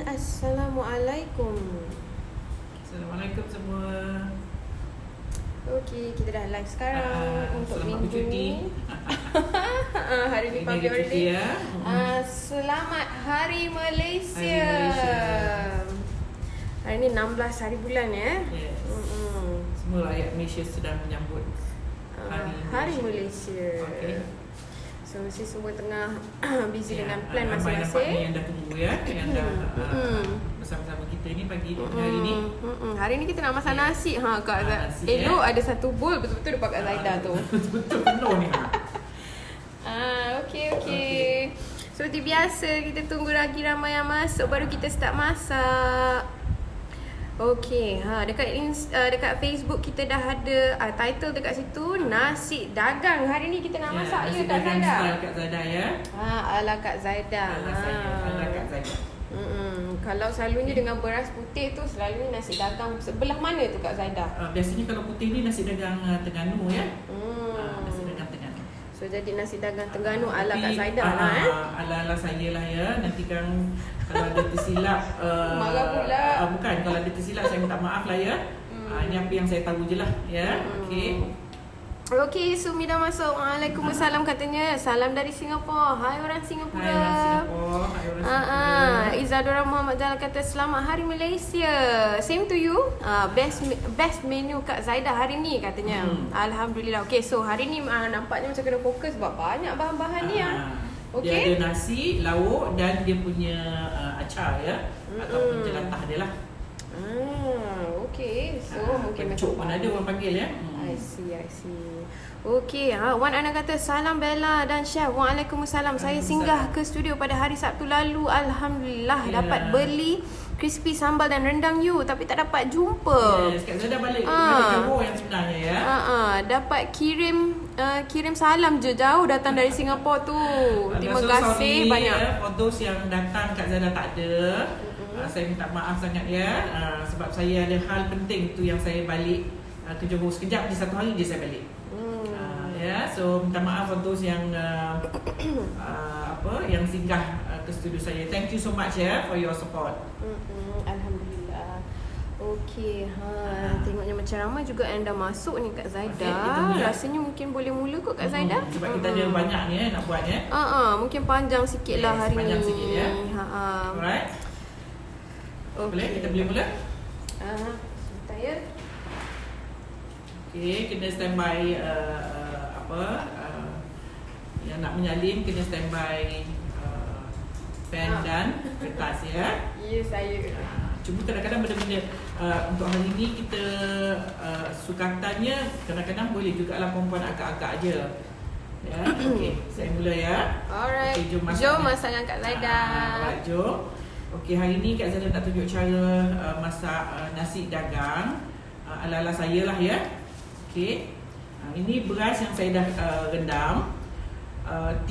Assalamualaikum. Assalamualaikum semua. Okey, kita dah live sekarang untuk selamat minggu bercuti. ni. Hari ni public Hari cuti holiday. ya. Selamat Hari Malaysia. Hari Malaysia. Hari ni 16 hari bulan ya. Yes. Mm-mm. Semua rakyat Malaysia sedang menyambut Hari Malaysia. Okey. So mesti semua tengah busy dengan plan Ramai nampak masing-masing. ni yang dah tunggu ya, yang dah bersama-sama kita ni pagi hari ni. Hari ni kita nak masak nasi Kak Zai. Nasi, Elok ada satu bowl betul-betul dekat Kak Zaidah tu. Betul penuh ni. Okey. Seperti biasa kita tunggu lagi ramai yang masuk baru kita start masak. Okey, dekat Facebook kita dah ada title dekat situ nasi dagang. Hari ni kita nak masak ya Kak Zaidah. Kak Zaidah ya. Ala Kak Zaidah. Ala Kak Zaidah. Kalau selalunya dengan beras putih tu selalunya nasi dagang sebelah mana tu Kak Zaidah? Biasanya kalau putih ni nasi dagang Terengganu ya. Nasi dagang Terengganu. So jadi nasi dagang Terengganu ala Kak Zaidah ala saya lah ya. Nanti kan kalau ada tersilap marah pula. Bukan, kalau ada tersilap saya minta maaf lah ya. Ini apa yang saya tahu je lah ya. Okey, Sumi dah masuk. Waalaikumsalam katanya. Salam dari Singapura. Hai orang Singapura. Hai orang Singapura. Hai orang Singapura. Izadura Muhammad Jalal kata selamat Hari Malaysia. Same to you. Best menu Kak Zaidah hari ni katanya. Alhamdulillah. Okey, so hari ni nampaknya macam kena fokus sebab banyak bahan-bahan ni Dia ada nasi, lauk dan dia punya acar ya. Ataupun jelatah dia lah. Okey. So mungkin pencuk pun ada orang panggil ya. I see. Okey, Wan Ana kata salam Bella dan Chef. Waalaikumsalam. Saya singgah ke studio pada hari Sabtu lalu. Alhamdulillah dapat beli crispy sambal dan rendang you tapi tak dapat jumpa. Yes, Kak Zaidah balik Johor yang sebenarnya ya. Dapat kirim salam je jauh datang dari Singapura tu. Terima kasih banyak. For those yang datang Kak Zaidah tak ada. Saya minta maaf sangat ya. Sebab saya ada hal penting tu yang saya balik ke Johor sekejap, di satu hari je saya balik. Ya, so minta maaf untuk yang yang singgah ke studio saya. Thank you so much ya for your support. Alhamdulillah. Okey, tengoknya macam ramai juga yang dah masuk ni Kak Zaidah. Rasanya mungkin boleh mula kot Kak Zaidah. Sebab kita ada banyak ni nak buat ya. Mungkin panjang sikit lah hari panjang ni. Sikit ya. Alright. Boleh kita boleh mula? Sebentar ya. Okey, kena standby yang nak menyalin kena standby pen dan kertas ya. Ya, saya. Cuma kadang-kadang benda-benda untuk hari ni kita sukatannya kadang-kadang boleh juga lah perempuan agak-agak je. Ya, okey, saya mula ya. Alright. Okay, jom masak dengan Kak Zaidah. Alright, jom. Okey, hari ni Kak Zaidah nak tunjuk cara masak nasi dagang ala-ala saya lah ya. Okey. Ini beras yang saya dah rendam. 3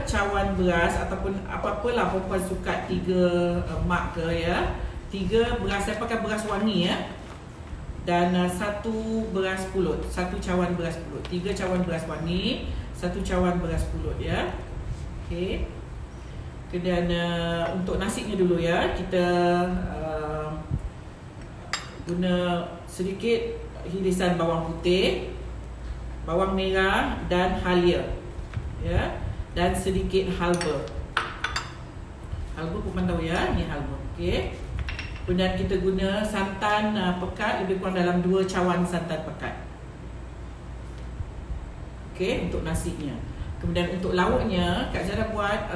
cawan beras ataupun apa-apalah perempuan suka 3 mak ke ya. 3 beras, saya pakai beras wangi ya. Dan 1 beras pulut, 1 cawan beras pulut. 3 cawan beras wangi, 1 cawan beras pulut ya. Okey. Kemudian untuk nasinya dulu ya, kita guna sedikit hirisan bawang putih, bawang merah dan halia ya, dan sedikit halba. Halba pun tahu ya, ni halba. Okey. Kemudian kita guna santan pekat lebih kurang dalam 2 cawan santan pekat. Okey, untuk nasinya. Kemudian untuk lauknya Kak Zaidah buat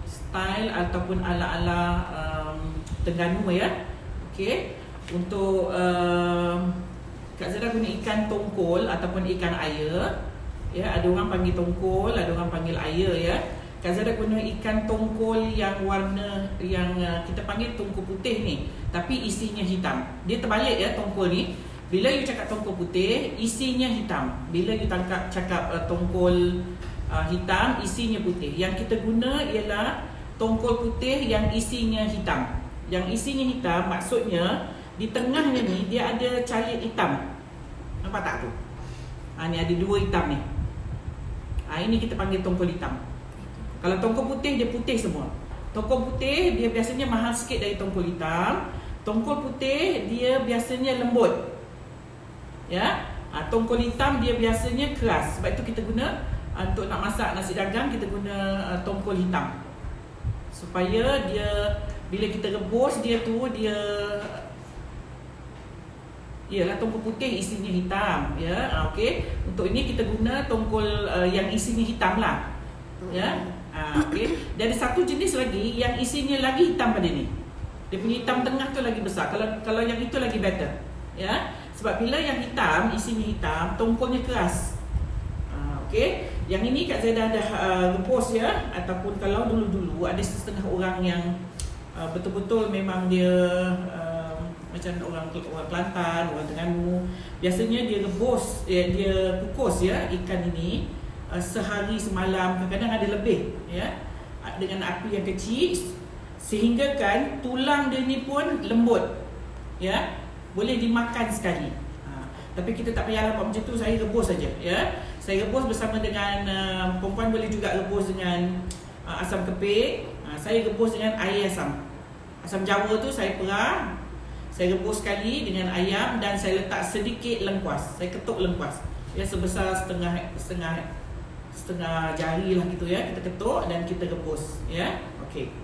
style ataupun ala-ala Terengganu ya. Okey. Untuk Kak Zaidah guna ikan tongkol ataupun ikan air. Ya, ada orang panggil tongkol, ada orang panggil air ya. Kak Zaidah guna ikan tongkol yang warna yang kita panggil tongkol putih ni, tapi isinya hitam. Dia terbalik ya tongkol ni. Bila you cakap tongkol putih, isinya hitam. Bila you cakap tongkol hitam, isinya putih. Yang kita guna ialah tongkol putih yang isinya hitam. Yang isinya hitam maksudnya di tengahnya ni dia ada calit hitam. Nampak tak tu? Ni ada 2 hitam ni. Ini kita panggil tongkol hitam. Kalau tongkol putih dia putih semua. Tongkol putih dia biasanya mahal sikit dari tongkol hitam. Tongkol putih dia biasanya lembut. Ya. Tongkol hitam dia biasanya keras. Sebab itu kita guna untuk nak masak nasi dagang, kita guna tongkol hitam. Supaya dia bila kita rebus dia ialah tongkol putih isinya hitam, ya. Okey. Untuk ini kita guna tongkol yang isinya hitam lah. Ya. Okey. Jadi satu jenis lagi yang isinya lagi hitam pada ni. Dia punya hitam tengah tu lagi besar. Kalau yang itu lagi better. Ya. Sebab bila yang hitam, isinya hitam, tongkolnya keras. Okey. Yang ini Kak Zaidah dah rebus ya, ataupun kalau dulu-dulu ada setengah orang yang betul-betul memang dia macam orang Kelantan, orang Terengganu, biasanya dia rebus, dia kukus ya ikan ini sehari semalam, kadang-kadang ada lebih ya, dengan api yang kecil sehingga kan tulang dia ni pun lembut ya, boleh dimakan sekali. Tapi kita tak payahlah buat macam tu, saya rebus saja ya. Saya rebus bersama dengan perempuan boleh juga rebus dengan asam keping. Saya rebus dengan air asam. Asam Jawa tu saya perah, saya rebus sekali dengan ayam dan saya letak sedikit lengkuas. Saya ketuk lengkuas. Ya, sebesar setengah jari lah gitu ya. Kita ketuk dan kita rebus ya. Okey.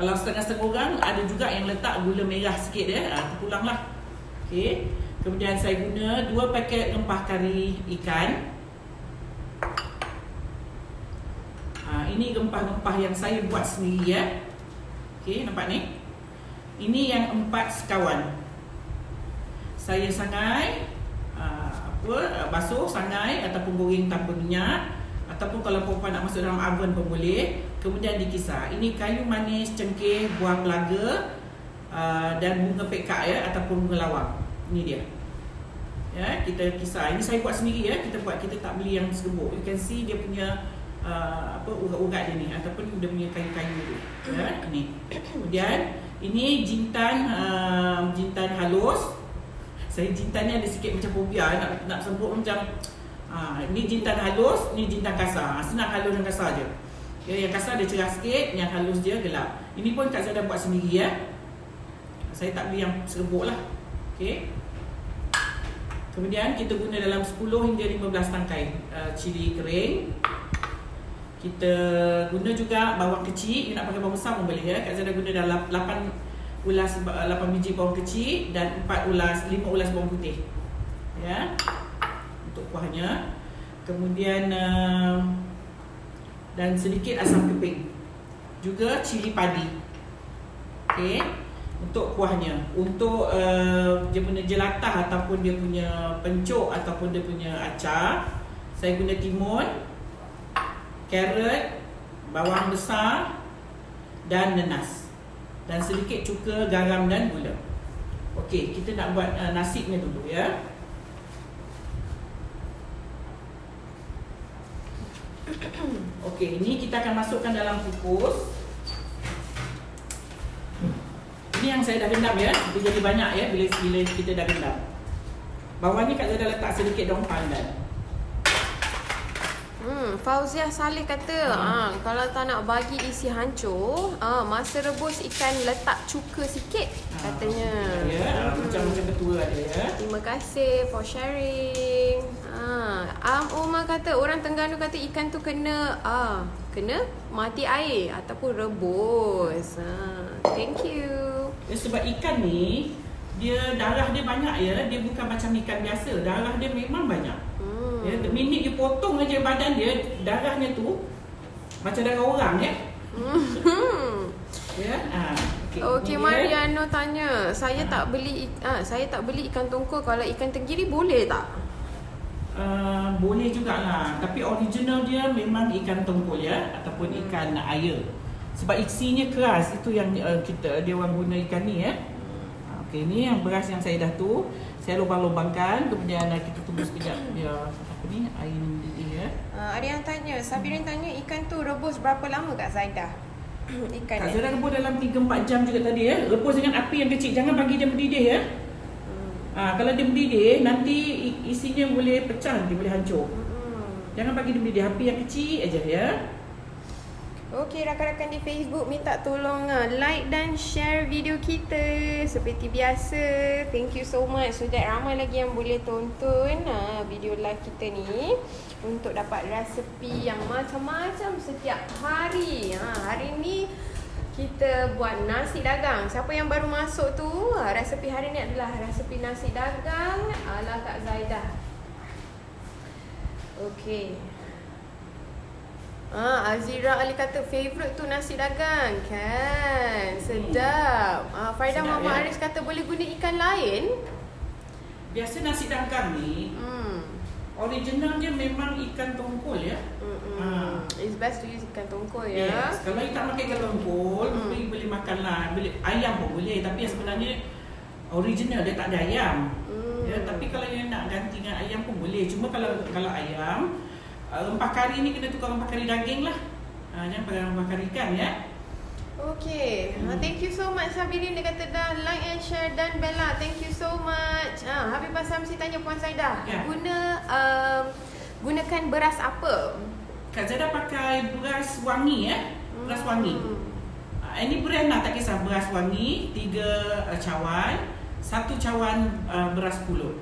Kalau setengah-setengah orang ada juga yang letak gula merah sikit ya. Terpulanglah. Okey. Kemudian saya guna 2 paket rempah kari ikan. Ini rempah-rempah yang saya buat sendiri ya. Okey, nampak ni? Ini yang 4 sekawan. Saya sangai basuh sangai ataupun goreng tanpa minyak, ataupun kalau perempuan nak masuk dalam oven pun boleh. Kemudian dikisar. Ini kayu manis, cengkeh, buah pelaga dan bunga pekak ya, ataupun bunga lawang. Ini dia. Ya, kita kisar. Ini saya buat sendiri ya. Kita tak beli yang serbuk. You can see dia punya urat-urat dia ni, ataupun dia punya kayu-kayu tu. Ya, ini. Kemudian ini jintan halus. Saya jintannya ada sikit macam fobia, nak sebut macam ini jintan halus, ini jintan kasar. Senang halus dan kasar je. Ya, yang kasar dia cerah sikit, yang halus dia gelap. Ini pun Kak Zaidah buat sendiri ya. Saya tak beli yang serbuk lah. Okey. Kemudian kita guna dalam 10 hingga 15 tangkai cili kering. Kita guna juga bawang kecil. You nak pakai bawang besar pun boleh ya. Kak Zaidah guna dalam 8 biji bawang kecil dan 5 ulas bawang putih. Ya. Untuk kuahnya. Kemudian dan sedikit asam keping. Juga cili padi. Okey. Untuk kuahnya, untuk dia punya jelatah ataupun dia punya pencuk ataupun dia punya acar, saya guna timun, carrot, bawang besar dan nenas, dan sedikit cuka, garam dan gula. Okey, kita nak buat nasinya dulu ya. Okey, ini kita akan masukkan dalam kukus. Ini yang saya dah rendam ya. Dia jadi banyak ya bila kita dah rendam. Bawah ni Kak Zaidah letak sedikit daun pandan. Fauziah Saleh kata kalau tak nak bagi isi hancur, masa rebus ikan letak cuka sikit katanya. Ya, macam ketua ada ya. Terima kasih for sharing. Umar kata orang Terengganu kata ikan tu kena mati air ataupun rebus. Thank you. Ya, sebab ikan ni dia darah dia banyak ya. Dia bukan macam ikan biasa. Darah dia memang banyak. Ya, the minute you potong aja badan dia, darahnya tu macam darah orang ya. Ya. Okey, Mariano tanya, saya tak beli ikan tongkol, kalau ikan tenggiri boleh tak? Boleh jugalah, tapi original dia memang ikan tongkol ya, ataupun ikan air. Sebab isinya keras, itu yang dia orang guna ikan ni ya. Okey, ni yang beras yang saya dah tu, saya lubang-lubangkan, kemudian kita tunggu sekejap dia air mendidih ya. Ada yang tanya, Sabirin tanya ikan tu rebus berapa lama Kak Zaidah? Ikan Kak Zaidah rebus dalam 3-4 jam juga tadi ya. Rebus dengan api yang kecil, jangan bagi dia mendidih ya. Kalau dia mendidih, nanti isinya boleh pecah, dia boleh hancur. Jangan bagi dia mendidih, api yang kecil aja ya. Okey, rakan-rakan di Facebook minta tolong like dan share video kita seperti biasa. Thank you so much so that ramai lagi yang boleh tonton video live kita ni untuk dapat resepi yang macam-macam setiap hari. Hari ni kita buat nasi dagang. Siapa yang baru masuk tu, resepi hari ni adalah resepi nasi dagang ala Kak Zaidah. Okey. Azira Ali kata favourite tu nasi dagang kan. Sedap. Farida Sedap, Mama ya? Aris kata boleh guna ikan lain. Biasa nasi dagang ni original dia memang ikan tongkol ya. It's best to use ikan tongkol ya. Yes. Kalau you tak makan ikan tongkol, boleh makan lah. Ayam pun boleh. Tapi sebenarnya original dia tak ada ayam. Ya, tapi kalau you nak ganti dengan ayam pun boleh. Cuma kalau ayam, rempah kari ni kena tukar rempah kari daging lah. Jangan pakai rempah kari ikan ya. Okay. Thank you so much Sabirin. Dia kata dah like and share. Dan Bella, thank you so much. Habib Samsi tanya Puan Zaidah, gunakan beras apa? Kak Zaidah pakai beras wangi ya. Beras wangi. Ini brand lah, tak kisah. Beras wangi 3 cawan, 1 cawan beras pulut.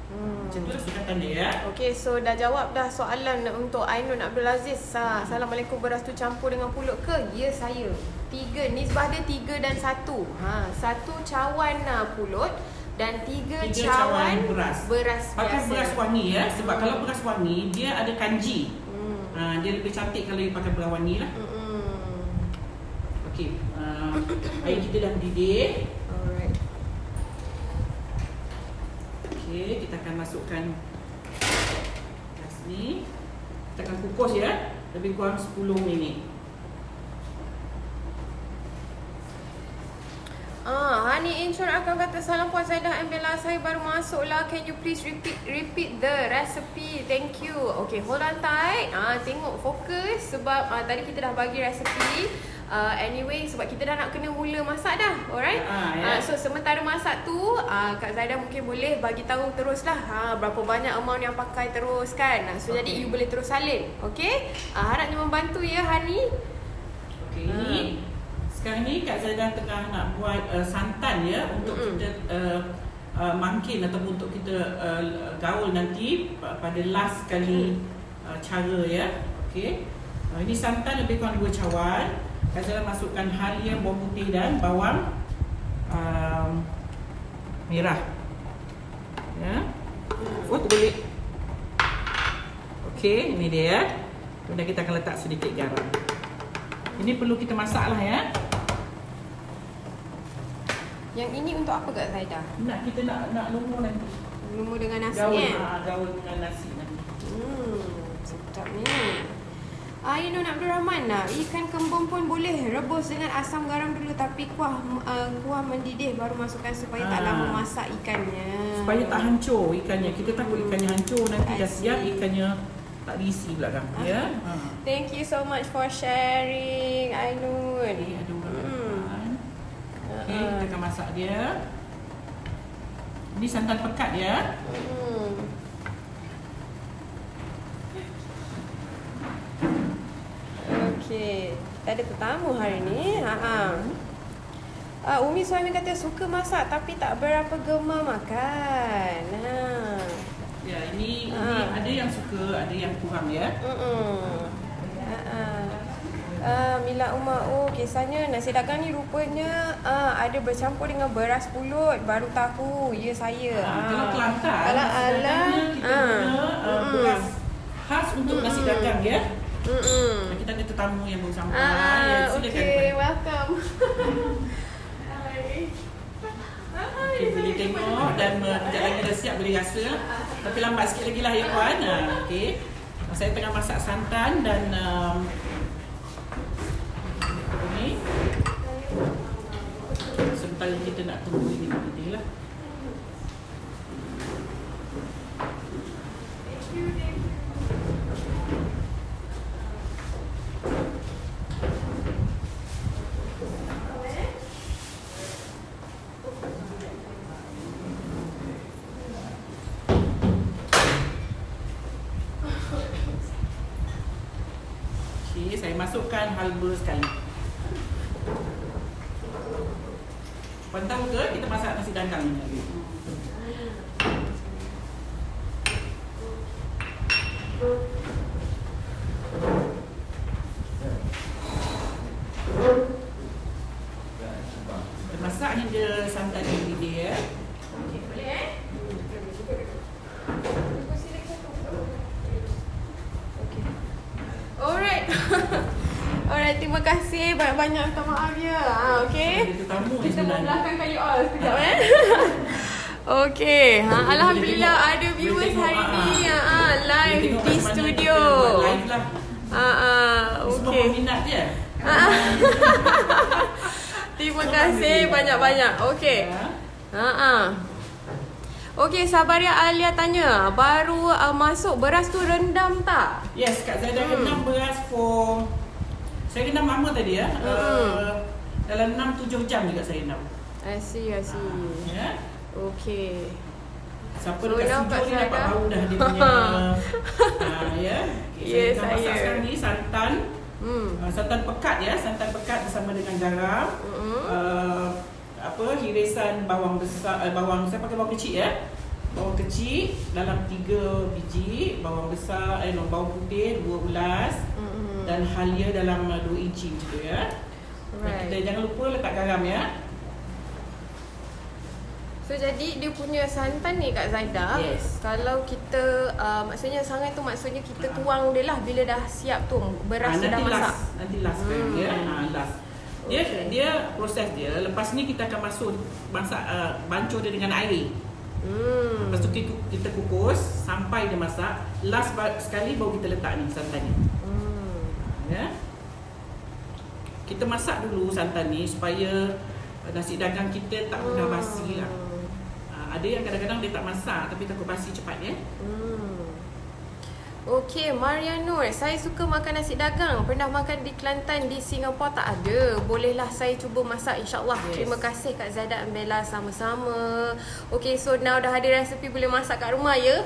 Macam tu lah sukatan dia ya. Okay, so dah jawab dah soalan untuk Ainun Abdul Aziz. Assalamualaikum, beras tu campur dengan pulut ke? Ya, saya. 3, nisbah dia 3 dan 1. 1 cawan pulut dan 3 cawan beras pakai biasa. beras wangi ya. Sebab kalau beras wangi dia ada kanji. Dia lebih cantik kalau you pakai beras wangi lah. Okey, air kita dah mendidih. Alright. Okey, kita akan masukkan beras ni. Kita akan kukus ya, lebih kurang 10 minit. Hani Inchon akan kata salam Puan Zaidah and Bella, saya baru masuk lah. Can you please repeat the recipe? Thank you. Okay, hold on tight. Tengok fokus sebab tadi kita dah bagi recipe. Anyway, sebab kita dah nak kena mula masak dah. Alright? So sementara masak tu, Kak Zaidah mungkin boleh bagi tahu teruslah berapa banyak amount yang pakai terus kan. So jadi you boleh terus salin. Okay? Harapnya membantu ya Hani. Okay, ini sekarang ni Kak Zaidah tengah nak buat santan ya untuk kita mangkin ataupun untuk kita gaul nanti pada last kali cara ya. Okey. Ini santan lebih kurang 2 cawan. Kak Zaidah masukkan halia, bawang putih dan bawang merah. Ya. Oh, tu boleh. Okey, ini dia. Kemudian kita akan letak sedikit garam. Ini perlu kita masak lah ya. Yang ini untuk apa Kak Zaidah? Kita nak lumur nanti. Lumur dengan nasi Gaul dengan nasi nanti. Sedap ni. Ainun Abdul Rahman, ikan kembung pun boleh rebus dengan asam garam dulu, tapi kuah mendidih baru masukkan supaya tak lama masak ikannya. Supaya tak hancur ikannya. Kita takut ikannya hancur nanti dah siap ikannya tak diisi pula kan. Ya. Thank you so much for sharing Ainun. Okey, kita akan masak dia. Ini santan pekat ya. Okey, kita ada tetamu hari ni. Umi suami kata suka masak tapi tak berapa gemar makan. Ya, ini ada yang suka, ada yang kurang ya. Mila Umar, kisahnya nasi dagang ni rupanya ada bercampur dengan beras pulut, baru tahu. Ya, saya. Kalau Kelantan, ala kita guna beras khas untuk nasi dagang ya. Kita ada tetamu yang baru sampai. Silakan. Okay, welcome. Okay, boleh tengok dan sekejap lagi dah siap, boleh rasa. Tapi lambat sikit lagi lah ya puan. Okay. Saya tengah masak santan dan ni sebentar kita nak tunggu ini mendidih lah. Saya masukkan adukkan halus sekali. Puan tahu ke kita masak nasi dangkal ni lagi? Kita masak hingga santan mendidih ya. Okey, boleh Okey. Alright. Alright, terima kasih banyak-banyak, minta maaf ya. Okey. Ada tetamu ni Kita sebenarnya. membelakangkan you all sekejap Okey, alhamdulillah ada viewers hari ni live di studio. Live lah. Semua Okey. peminat je. Terima kasih banyak-banyak. Okey. Okey, Sabaria Alia tanya, baru masuk beras tu rendam tak? Yes, Kak Zaida rendam beras for... Saya rendam lama tadi ya. Dalam 6-7 jam juga saya rendam. I see. Ya. Okey. Siapa So, dekat now studio Kak ni dapat Zaida? bau dah dia punya ya. Okay, Yes, saya masak saya. sekarang ni santan. Santan pekat ya, santan pekat bersama dengan garam. Hirisan bawang besar, saya pakai bawang kecil ya. Bawang kecil dalam 3 biji, bawang besar, bawang putih 2 ulas. Dan halia dalam 2 inci macam tu ya. Dan kita jangan lupa letak garam ya. So jadi dia punya santan ni Kak Zaida, Yes. kalau kita maksudnya santan tu maksudnya kita tuang dia lah bila dah siap tu beras tu dah masak. Nanti last kan ya. Last. Dia Okay. dia proses dia. Lepas ni kita akan masak bancuh dia dengan air. Lepas tu kita kukus sampai dia masak. Last sekali baru kita letak ni santan ni. Ya. Kita masak dulu santan ni supaya nasi dagang kita tak mudah basi lah. Ada yang kadang-kadang dia tak masak tapi takut basi cepat ya. Okey, Maria Nur, saya suka makan nasi dagang. Pernah makan di Kelantan, di Singapura tak ada. Bolehlah saya cuba masak insya-Allah. Yes. Terima kasih Kak Zaida dan Bella, sama-sama. Okey, so now dah ada resepi boleh masak kat rumah ya.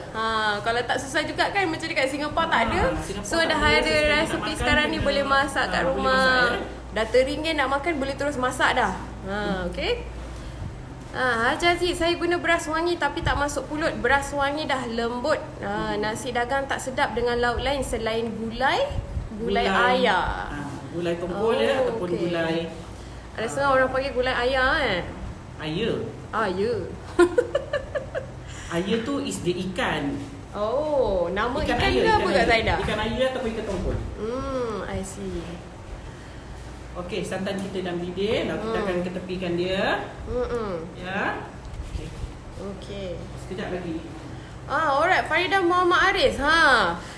Kalau tak susah juga kan macam dekat Singapura tak ada. Singapura So tak dah ada. ada Sesekali nak resepi makan, sekarang ni kena- boleh masak kat boleh rumah. masak, Dah teringin nak makan boleh terus masak dah. Okey. Haji Aziz, saya guna beras wangi tapi tak masuk pulut. Beras wangi dah lembut. Nasi dagang tak sedap dengan lauk lain selain gulai ayam. Gulai tombol ya ataupun okey. gulai Ada setengah orang panggil gulai ayam air. Ya. Air tu is the ikan. Oh, nama ikan ke apa Kak air. Zaida? Ikan air ataupun ikan tombol. I see. Okey, santan kita dah mendidih. Now kita akan ketepikan dia. Ya. Okey. Okay. Sekejap lagi. Alright, Farida Muhammad Aris.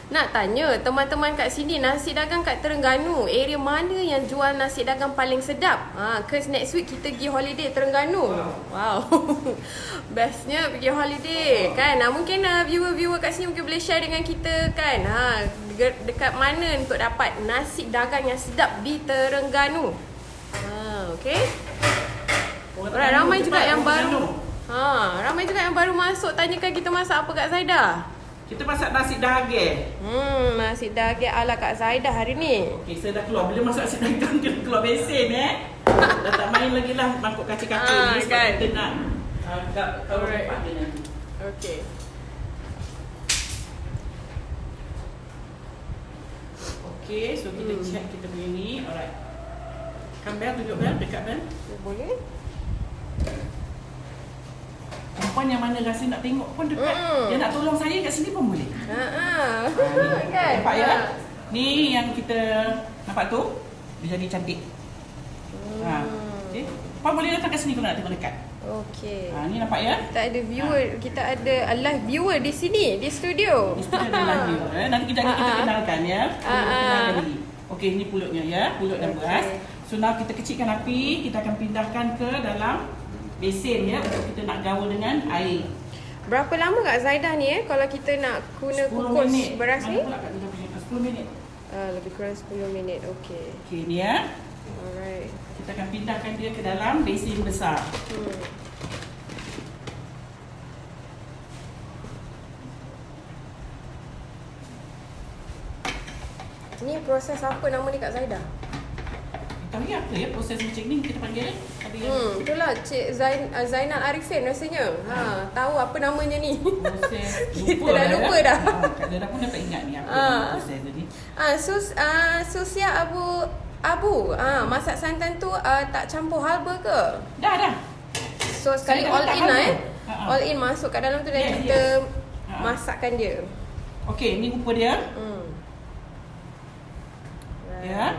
Nak tanya teman-teman kat sini, nasi dagang kat Terengganu, area mana yang jual nasi dagang paling sedap? Cause next week kita pergi holiday Terengganu. Wow. Bestnya pergi holiday kan. Mungkin viewer-viewer kat sini mungkin boleh share dengan kita kan. Dekat mana untuk dapat nasi dagang yang sedap di Terengganu. Okay. Alright, ramai juga yang baru. Ramai juga yang baru masuk tanyakan kita masak apa Kak Zaida. Kita masak nasi daging. Nasi daging ala Kak Zaida hari ni. Okey, saya dah keluar. Bila masak nasi dagang kena keluar besen Dah tak main lagi lah mangkuk kaca-kaca ni sebab kan. kita nak taruh Alright. tempat dia nanti. Okay. Okey, so kita check kita punya ni. Alright. Kan Bel, tunjuk Bel, dekat Bel. Boleh? Perempuan yang mana rasa nak tengok pun dekat. Dia nak tolong saya kat sini pun boleh. Kan? Nampak ya? Ni yang kita nampak tu. Dia jadi cantik. Okey. Puan boleh datang kat sini kalau nak tengok dekat. Okay. Ni nampak ya? Kita ada viewer, kita ada live viewer di sini, di studio. Mesti ada lagi. Nanti kita kenalkan ya. Kenalkan lagi. Okey, ini pulutnya ya. Pulut dan beras. So now kita kecilkan api. Kita akan pindahkan ke dalam besen ya. Untuk kita nak gaul dengan air. Berapa lama Kak Zaida ni kalau kita nak guna 10 kukus minit. beras ni? Mana pula Kak Zaida punya? 10 minit. Lebih kurang 10 minit. Okay. Okey, ni ya. Alright. Kita akan pindahkan dia ke dalam besen besar. Ni proses apa nama ni Kak Zaidah? Tahu ya apa ya proses macam ni kita panggil eh? Ada yang Itulah Cik Zainal Arifin rasanya. Tahu apa namanya ni. proses Kita dah lupa dah. Kak Zara pun dapat ingat ni apa nama proses tadi. Susia Abu. Masak santan tu tak campur halba ke? Dah. So sekali Saya dah all letak in lah halba. All in masuk kat dalam tu dan Yes, kita yes. masakkan dia. Okey, ni rupa dia. Ya.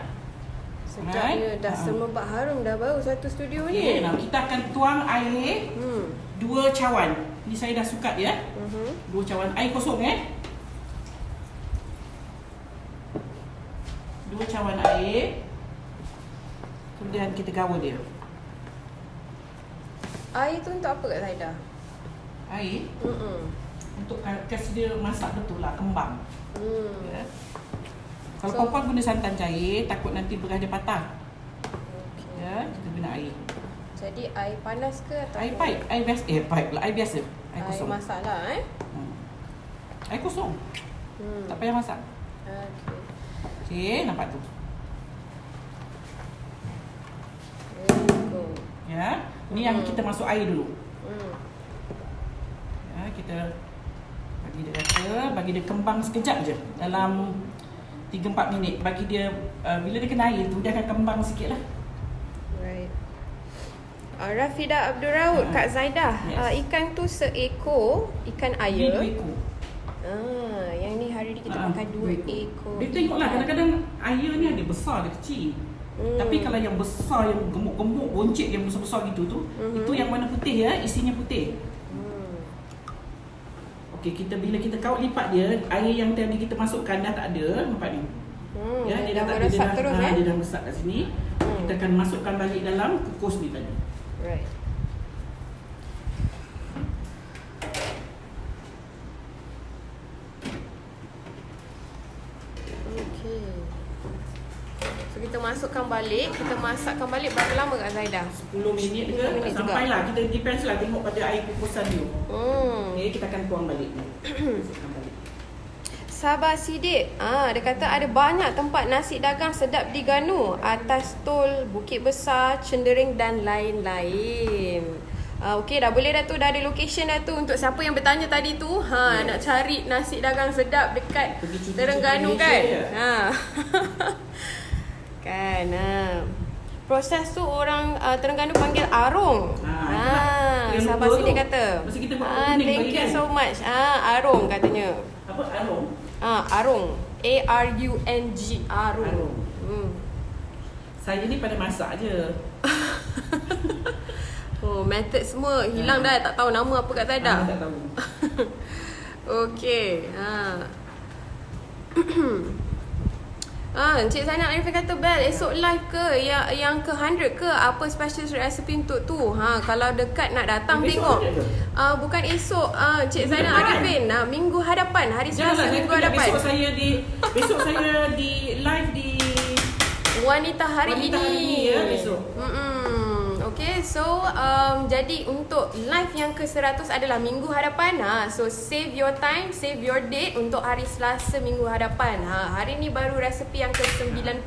Sedapnya dah semerbak harum dah baru satu studio Okey, ni. nah kita akan tuang air 2 cawan. Ni saya dah sukat ya. 2 cawan air kosong 2 cawan air. Kemudian kita gaul dia. Air tu untuk apa Kak Zaidah? Air untuk kasi dia masak betul lah, kembang. Ya. Kalau perempuan guna santan cair, takut nanti beras dia patah. Okay. Ya, kita guna air. Jadi air panas ke atau Air pipe, air biasa, pipe lah, air biasa. Air Air kosong. masak lah Air kosong. Tak payah masak. Okay. Okey, nampak tu. Ya. Ni yang kita masuk air dulu. Ya, kita bagi dia kembang sekejap je. Dalam 3-4 minit. Bagi dia bila dia kena air tu dia akan kembang sikitlah. Right. Rafidah Abdul Raud, Kak Zaidah. Yes. Ikan tu seekor ikan Ini air. 2 ekor. Yang ni hari ni kita makan 2 ekor. Dia tengoklah kadang-kadang air ni ada besar ada kecil. Tapi kalau yang besar yang gemuk-gemuk boncit yang besar-besar gitu tu, itu yang warna putih ya, isinya putih. Okey, bila kita kaut lipat dia, air yang tadi kita masukkan dah tak ada, nampak ni. Ya, dia dah tak ada, meresap terus dia dah besar kat sini. Kita akan masukkan balik dalam kukus ni tadi. Right. Okay. So kita masukkan balik, kita masakkan balik berapa lama Kak Zaidah? 10 minit ke 10 minit sampai lah. Kita depends lah tengok pada air kukusan dia. Okey, kita akan tuang balik ni. Masukkan balik. Sabar Sidik. Dia kata ada banyak tempat nasi dagang sedap di Ganu, Atas Tol, Bukit Besar, Cendering dan lain-lain. Okey, dah boleh dah tu, dah ada location dah tu untuk siapa yang bertanya tadi tu. Nak cari nasi dagang sedap dekat Terengganu kan? Kan. Proses tu orang Terengganu panggil arung. Sabar Sidik kata. Masa kita buat kuning thank bagi you kan? so much. Arung katanya. Apa arung? Arung. ARUNG. Arung. Saya ni pada masak je. Method semua hilang dah, tak tahu nama apa kat Zaidah. Tak tahu. Okey. Encik Zainal Arifin kata, Bel, esok live ke? Yang ke 100 ke? Apa special recipe untuk tu? Kalau dekat nak datang Besok tengok. ada ke? Bukan esok. Encik Zainal Arifin. Minggu hadapan. Hari Selasa minggu hadapan. Besok saya di live di Wanita hari Wanita ini. Hari Ini ya besok. Okay, so jadi untuk live yang ke-100 adalah minggu hadapan. So save your time, save your date untuk hari Selasa minggu hadapan. Hari ni baru resepi yang ke-95.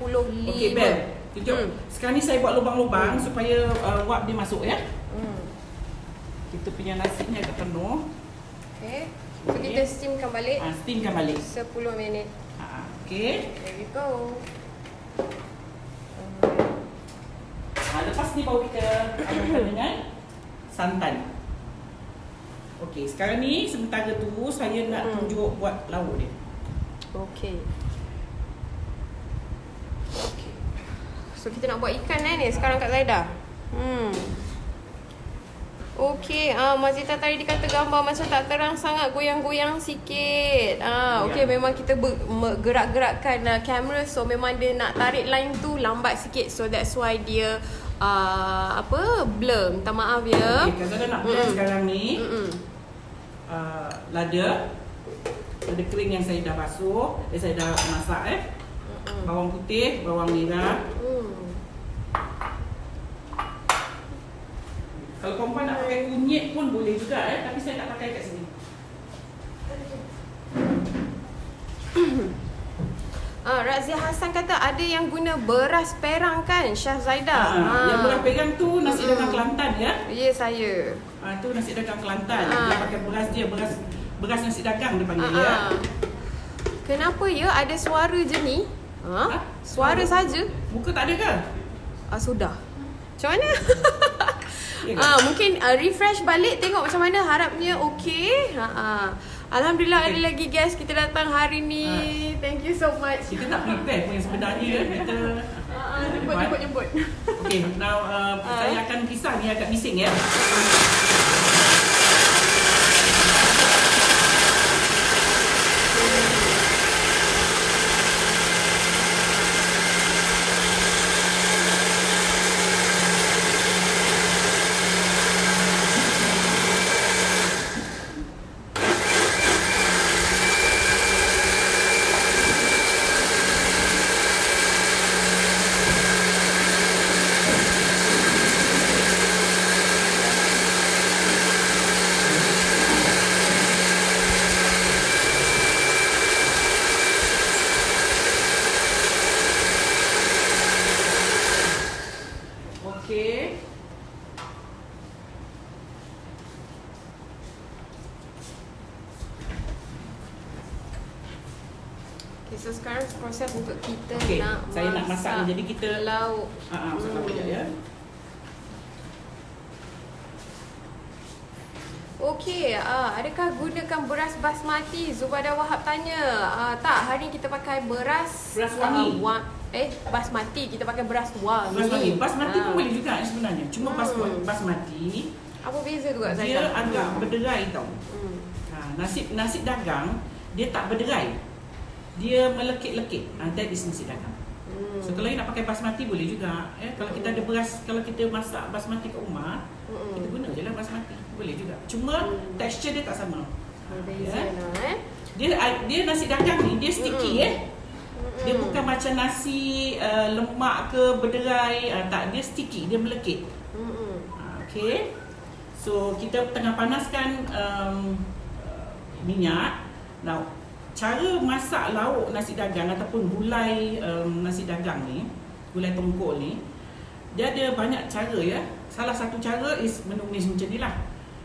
Okey, Bel. Tunjuk. Sekarang ni saya buat lubang-lubang supaya wap dia masuk ya. Kita punya nasinya agak penuh. Okay. So kita steamkan balik. Steamkan balik. 10 minit. Okey. There we go. Lepas ni baru kita adukkan dengan santan. Okey, sekarang ni sementara tu saya nak tunjuk buat lauk dia. Okey. So kita nak buat ikan ni sekarang Kak Zaidah. Okey, Mazita tadi dikata gambar macam tak terang sangat, goyang-goyang sikit. Okey, memang kita gerak-gerakkan kamera, so memang dia nak tarik line tu lambat sikit, so that's why dia blur. Minta maaf ya. Okey, kalau nak blend sekarang ni lada kering yang saya dah basuh, saya dah masak bawang putih, bawang merah. Kalau perempuan nak pakai kunyit pun boleh juga tapi saya tak pakai kat sini. Razia Hassan kata ada yang guna beras perang kan, Syah Zaidah. Yang beras pegang tu nasi dagang Kelantan ya. Ya, saya. Tu nasi dagang Kelantan. Dia pakai beras dia, beras nasi dagang dia panggil ya. Kenapa ya ada suara je ni? Suara saja. Muka tak ada ke? Sudah. Macam mana? Mungkin refresh balik tengok macam mana, harapnya okey. Alhamdulillah ada lagi guest kita datang hari ni. Thank you so much. Kita tak prepare pun yang sebenarnya kita jemput. Okay, now saya akan kisah ni agak bising ya. So sekarang proses untuk kita saya nak masak ni, jadi kita lauk. Masak lauk je ya. Okey, adakah gunakan beras basmati? Zubaida Wahab tanya. Tak, hari ni kita pakai beras wangi. Basmati, kita pakai beras wangi. Beras wangi. Basmati pun boleh juga sebenarnya. Cuma basmati apa beza tu Kak Zaidah? Dia agak berderai tau. Nasi dagang dia tak berderai. Dia melekit-lekit. That is nasi dagang. So kalau you nak pakai basmati boleh juga. Kalau kita ada beras, kalau kita masak basmati kat rumah, kita guna je lah basmati. Boleh juga. Cuma tekstur dia tak sama. Beza lah Dia nasi dagang ni, dia sticky Dia bukan macam nasi lemak ke berderai. Tak, dia sticky, dia melekit. Okay. So kita tengah panaskan minyak. Now cara masak lauk nasi dagang ataupun gulai nasi dagang ni, gulai tongkol ni, dia ada banyak cara ya. Salah satu cara is menumis macam ni lah.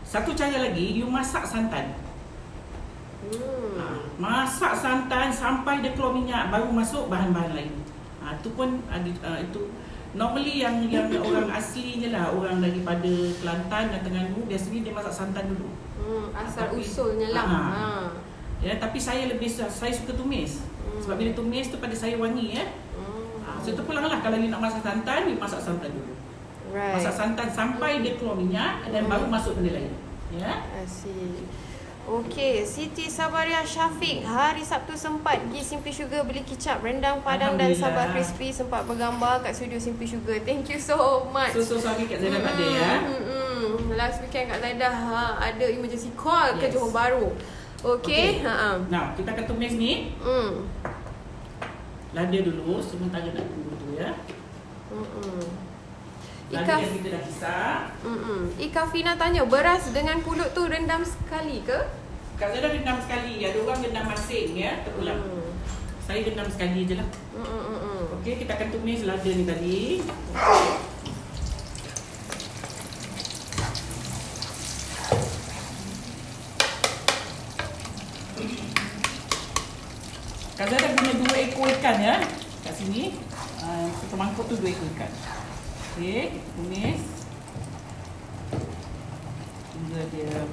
Satu cara lagi, you masak santan. Masak santan sampai dia keluar minyak, baru masuk bahan-bahan lain. Itu pun ada, itu normally yang orang aslinya lah, orang daripada Kelantan dan Terengganu, biasanya dia masak santan dulu. Asal usulnya lah. Ya, tapi saya suka tumis. Sebab bila tumis tu pada saya wangi ya. So tu pulang lah, kalau you nak masak santan, you masak santan dulu. Masak santan sampai dia keluar minyak dan baru masuk benda lain. Ya. Asyik. Okey, Siti Sabaria Syafiq, hari Sabtu sempat pergi Simply Sugar beli kicap, rendang padang dan sambal crispy, sempat bergambar kat studio Simply Sugar. Thank you so much. So sorry Kak Zaidah tak ada ya. Last weekend Kak Zaidah ada emergency call ke Johor Bahru. Okey. Nah, kita akan tumis ni. Lada dulu, sementara nak tunggu tu ya. Lada yang kita dah kisar. Ika Fina tanya, beras dengan pulut tu rendam sekali ke? Kak Zaidah rendam sekali. Ada orang rendam masing ya, terulang. Saya rendam sekali je lah. Okey, kita akan tumis lada ni tadi. Kak Zaidah guna 2 ekor ikan ya. Kat sini satu mangkuk tu 2 ekor ikan. Okey, kita tumis hingga dia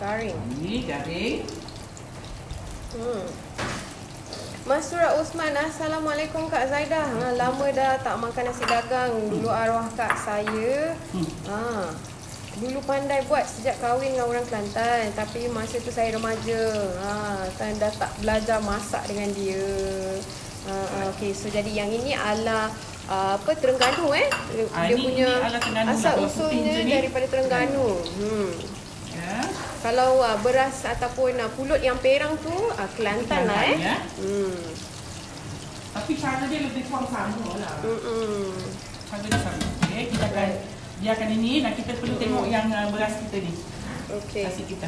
garing. Ini garing. Mas Surat Osman, Assalamualaikum Kak Zaidah. Lama dah tak makan nasi dagang. Dulu arwah kak saya dulu pandai buat sejak kahwin dengan orang Kelantan. Tapi masa tu saya remaja, kan dah tak belajar masak dengan dia. Okey, so jadi yang ini ala Terengganu dia punya asal usulnya daripada Terengganu. Ya. Kalau beras ataupun pulut yang perang tu Kelantan lah ya. Tapi cara dia lebih kurang sama lah. Cara dia sama. Okey, kita akan biarkan ini. Nah, kita perlu tengok yang beras kita ni. Okey. Nasi kita.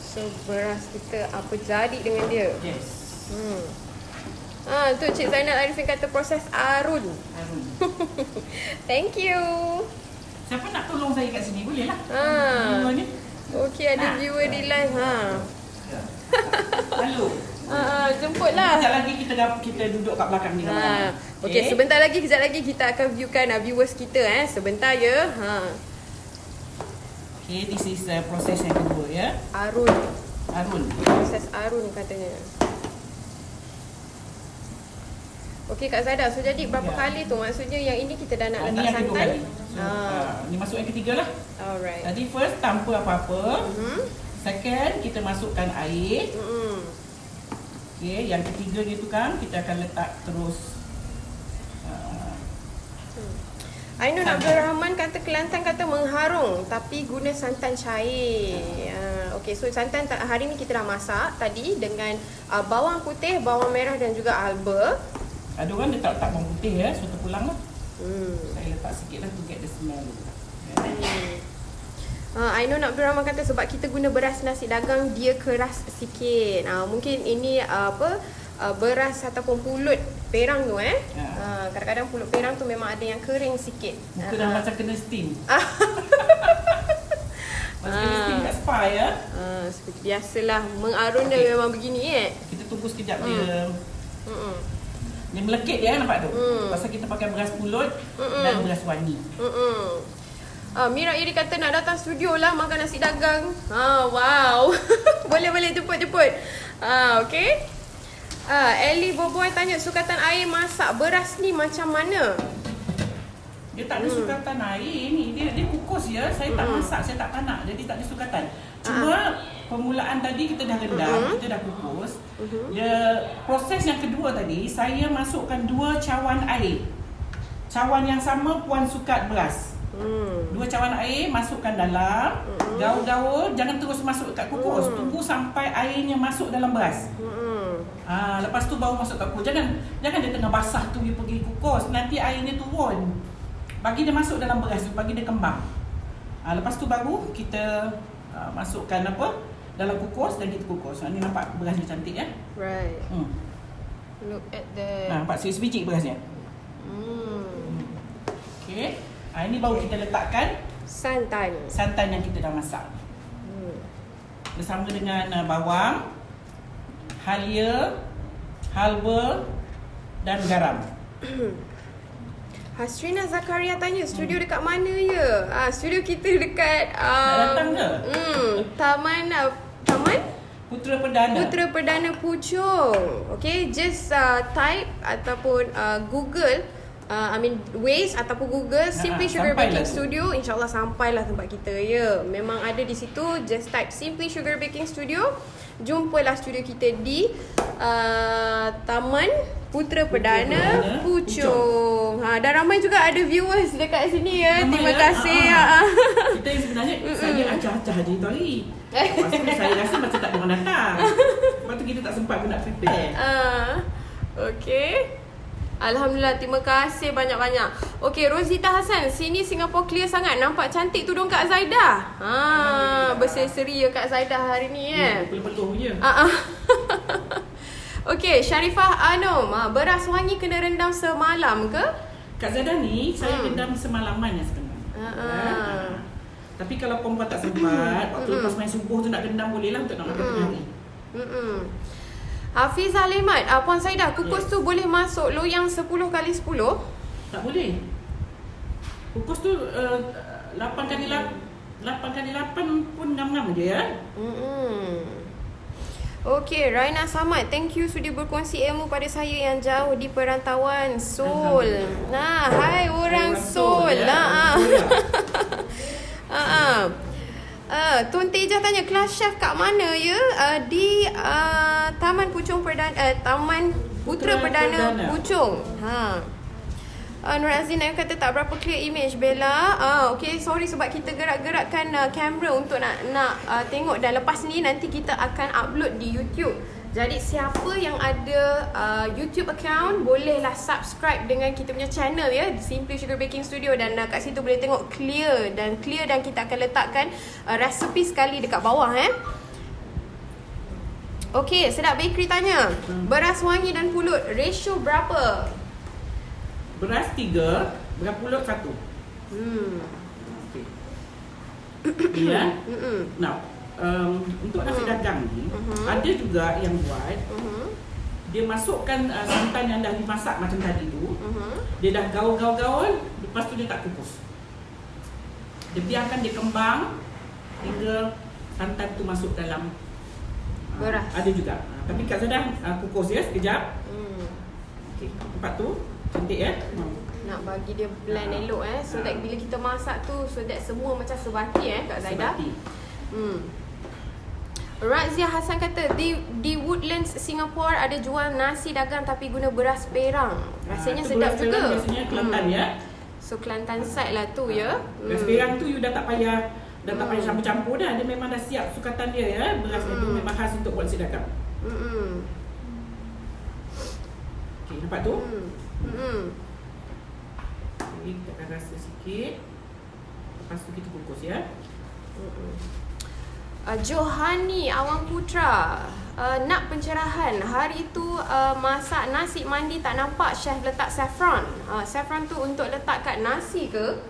So beras kita apa jadi dengan dia? Yes. Tu Cik Zainal Arifin kata proses arun. Arun. Thank you. Siapa nak tolong saya kat sini? Boleh lah. Ha. Ni. Okey, ada viewer di live. Halo. Jemputlah. Sekejap lagi kita duduk kat belakang ni. Okey, kejap lagi kita akan viewkan viewers kita sebentar ya. Okay, this is proses yang kedua ya. Arun. Proses arun katanya. Okey Kak Zaida, so jadi berapa kali tu? Maksudnya yang ini kita dah nak letak yang kedua santan. kali. So, ni masuk yang ketiga lah. Alright. Tadi first tanpa apa-apa. Second kita masukkan air. Okay, yang ketiga gitu kan kita akan letak terus. Ainun Abdul Rahman kata Kelantan kata mengharung tapi guna santan cair. Okey, so santan hari ni kita dah masak tadi dengan bawang putih, bawang merah dan juga alba. Ada orang letak bawang putih ya, so terpulang lah. Saya letak sikit lah to get the smell. Ainun Abdul Rahman kata sebab kita guna beras nasi dagang dia keras sikit. Mungkin ini beras ataupun pulut perang tu kadang-kadang pulut perang tu memang ada yang kering sikit. Muka dah macam kena steam. Macam kena steam kat spa ya. Seperti biasalah mengarun dia memang begini Kita tunggu sekejap dia. Dia melekit dia nampak tu. Pasal kita pakai beras pulut dan beras wangi. Mira Iri kata nak datang studio lah makan nasi dagang. Wow. Boleh jemput. Okey. Ellie Boboy tanya sukatan air masak beras ni macam mana? Dia tak ada sukatan air ni. Dia kukus ya. Saya tak masak, saya tak panak. Jadi tak ada sukatan. Cuma permulaan tadi kita dah rendam, kita dah kukus. Dia proses yang kedua tadi saya masukkan 2 cawan air. Cawan yang sama puan sukat beras. 2 cawan air masukkan dalam. Gaul-gaul, jangan terus masuk kat kukus. Tunggu sampai airnya masuk dalam beras. Lepas tu baru masuk kat kukus. Jangan dia tengah basah tu you pergi kukus, nanti airnya turun. Bagi dia masuk dalam beras tu, bagi dia kembang. Lepas tu baru kita masukkan dalam kukus dan kita kukus. Ni nampak berasnya cantik ya. Right. Look at that. Nampak sebiji berasnya. Okey. Ini baru kita letakkan santan yang kita dah masak. Bersama dengan bawang, halia, halba dan garam. Hasrina Zakaria tanya studio dekat mana ya? Studio kita dekat datang ke? Taman Putera Perdana Puchong. Okay, just type ataupun Google Waze ataupun Google Simply Sugar Baking Studio, InsyaAllah sampailah tempat kita ya. Memang ada di situ. Just type Simply Sugar Baking Studio, jumpalah studio kita di Taman Putera Perdana Puchong. Dan ramai juga ada viewers dekat sini ya. Terima kasih. Kita yang sebenarnya saya acah-acah je tu hari. Lepas tu saya rasa macam tak ada orang datang. Lepas tu kita tak sempat pun nak prepare. Okay. Alhamdulillah, terima kasih banyak-banyak. Okey, Rosita Hassan, sini Singapore clear sangat. Nampak cantik tudung Kak Zaida. Berseri-seri ya Kak Zaida hari ni Betul-betul je. Okey, Sharifah Anum, beras wangi kena rendam semalam ke? Kak Zaida ni saya rendam semalaman ya sebenarnya. Tapi kalau perempuan tak sempat, waktu lepas main subuh tu nak rendam boleh lah untuk nak makan tengah hari. Hafizah Lemat, Puan Saidah, kukus tu boleh masuk loyang 10x10? Tak boleh. Kukus tu 8x8 pun ngam-ngam je ya. Okey, Raina Samad, thank you sudah berkongsi ilmu pada saya yang jauh di perantauan Seoul. Hai orang Seoul. Tun Teja tanya kelas chef kat mana ya? Di Taman Puchong Taman Putera Perdana Puchong. Nur Azin kata tak berapa clear image Bella. Okay, sorry sebab kita gerak-gerakkan kamera untuk nak tengok, dan lepas ni nanti kita akan upload di YouTube. Jadi siapa yang ada YouTube account bolehlah subscribe dengan kita punya channel ya, Simply Sugar Baking Studio, dan kat situ boleh tengok clear dan kita akan letakkan resepi sekali dekat bawah Okey, Sedap Bakery tanya, beras wangi dan pulut ratio berapa? Beras 3, beras pulut 1. Okey. Ya. Now, untuk nasi dagang ni, ada juga yang buat dia masukkan santan yang dah dimasak macam tadi tu. Dia dah gaul-gaul, lepas tu dia tak kukus. Dia biarkan dia kembang hingga santan tu masuk dalam beras. Ada juga. Tapi Kak Zaida kukus ya sekejap. Okey, tempat tu cantik ya. Nak bagi dia blend elok so that bila kita masak tu, so that semua macam sebati Kak Zaida. Sebati. Razia Hassan kata di Woodlands Singapore ada jual nasi dagang tapi guna beras perang. Rasanya sedap juga. Biasanya Kelantan ya. So Kelantan side lah tu ya. Beras perang tu you dah tak payah campur-campur dah. Dia memang dah siap sukatan dia ya. Beras itu memang khas untuk buat nasi dagang. Okey, nampak tu? Okay, kita akan rasa sikit. Lepas tu kita kukus ya. Johani Awang Putra, nak pencerahan. Hari tu masak nasi mandi tak nampak chef letak saffron. Saffron tu untuk letak kat nasi ke?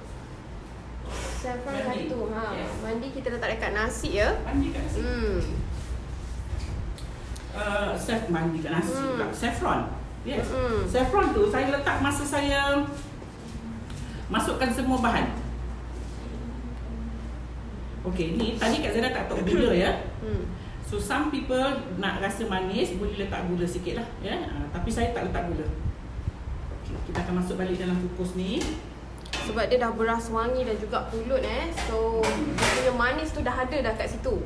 Saffron hari tu. Yes. Mandi kita letak dekat nasi ya. Mandi kat nasi. Mandi kat nasi juga. Saffron. Yes. Saffron tu saya letak masa saya masukkan semua bahan. Okey, ni tadi Kak Zaida tak tahu gula ya. So some people nak rasa manis boleh letak gula sikit lah ya. Tapi saya tak letak gula. Okey, kita akan masuk balik dalam kukus ni. Sebab dia dah beras wangi dan juga pulut So dia punya manis tu dah ada dah kat situ.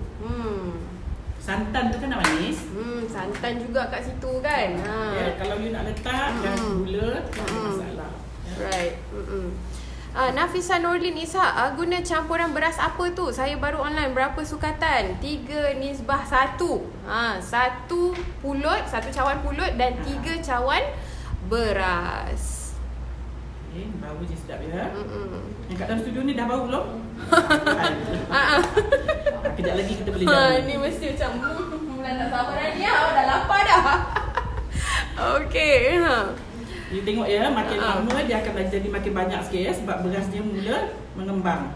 Santan tu kan nak manis. Santan juga kat situ kan. Ya, kalau you nak letak jangan gula, tak ada masalah. Ya. Right. Nafisa Nurlin Ishak, guna campuran beras apa tu? Saya baru online, berapa sukatan? 3:1. 1 pulut, 1 cawan pulut dan 3 cawan beras. Okay, bau je sedap ya. Yang kat dalam studio ni dah bau belum? Kejap lagi kita boleh jalan. Ni mesti macam mula tak sabar lagi dah lapar dah. Okey. You tengok ya, makin lama dia akan jadi makin banyak sikit ya. Sebab beras dia mula mengembang.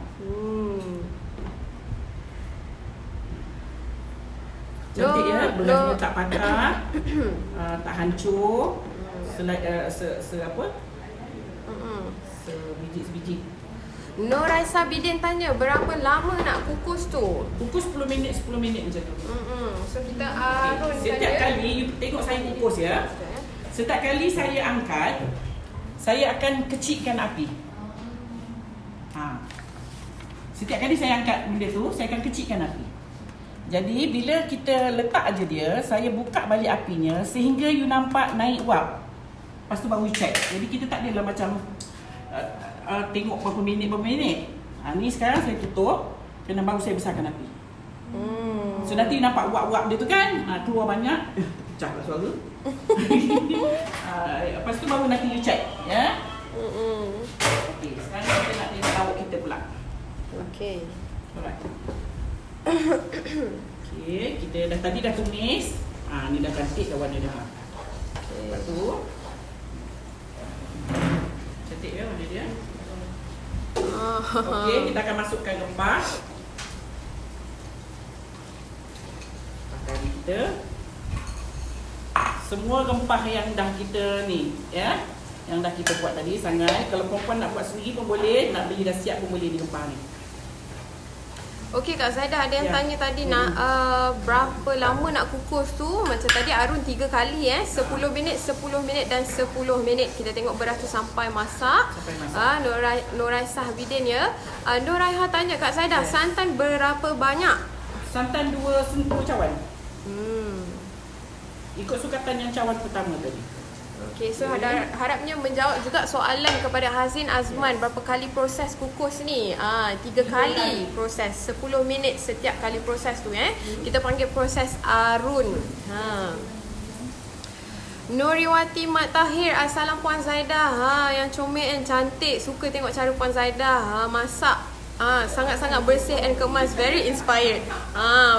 Cantik ya, berasnya tak patah, tak hancur, sebiji-sebiji. Noraisa Bidin tanya, berapa lama nak kukus tu? Kukus 10 minit macam tu. So kita arunkan setiap kali you tengok saya kukus ya. Setiap kali saya angkat, saya akan kecilkan api. Setiap kali saya angkat benda tu, saya akan kecilkan api. Jadi bila kita letak aja dia, saya buka balik apinya sehingga you nampak naik wap. Lepas tu baru check. Jadi kita tak adalah macam tengok berapa minit. Ni sekarang saya tutup dan baru saya besarkan api. So nanti you nampak wap-wap dia tu kan, keluar banyak. Pecah lah suara. Lepas tu baru nanti you check ya. Okey, sekarang kita nak tengok lauk kita pula. Okey. Alright. Okey, kita tadi dah tumis. Ni dah cantik dah warna dia. Lepas tu cantik ya warna dia. Okey, kita akan masukkan rempah. Kari kita. Semua rempah yang dah kita ni ya, yang dah kita buat tadi sangat. Kalau perempuan nak buat sendiri pun boleh, nak beli dah siap pun boleh di rempah ni. Okey Kak Zaida, ada yang tanya tadi nak berapa lama nak kukus tu. Macam tadi Arun 3 kali 10 minit, 10 minit dan 10 minit. Kita tengok beras tu sampai masak. Noraisah Bidin ya. Noraiha tanya Kak Zaida, santan berapa banyak? Santan 2 sentuh cawan. Ikut sukatan yang cawan pertama tadi. Okey, so harapnya menjawab juga soalan kepada Hazin Azman, berapa kali proses kukus ni? 3 kali proses, 10 minit setiap kali proses tu Kita panggil proses Arun. Nuriwati Mat Tahir, assalam Puan Zaida. Yang comel and cantik, suka tengok cara Puan Zaida masak. Sangat-sangat bersih and kemas, very inspired.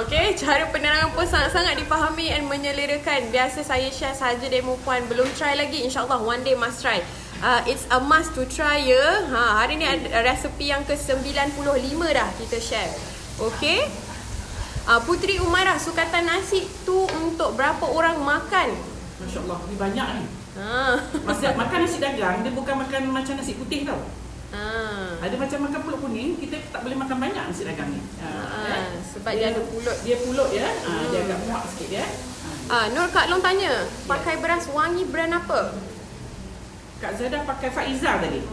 Okay, cara penerangan pun sangat-sangat dipahami and menyelerakan. Biasa saya share saja demo puan, belum try lagi, insyaAllah one day must try. It's a must to try ya. Hari ni ada resepi yang ke-95 dah kita share. Okay, Putri Umairah, sukatan nasi tu untuk berapa orang makan? Masya Allah, lebih banyak ni. Maksud makan nasi dagang, dia bukan makan macam nasi putih tau. Ada macam makan pulut kuning, kita tak boleh makan banyak nasi dagang ni. Sebab dia ada pulut. Dia pulut ya. Dia agak muak sikit ya. Nur Kak Long tanya, pakai beras wangi brand apa? Kak Zaida pakai Faiza tadi.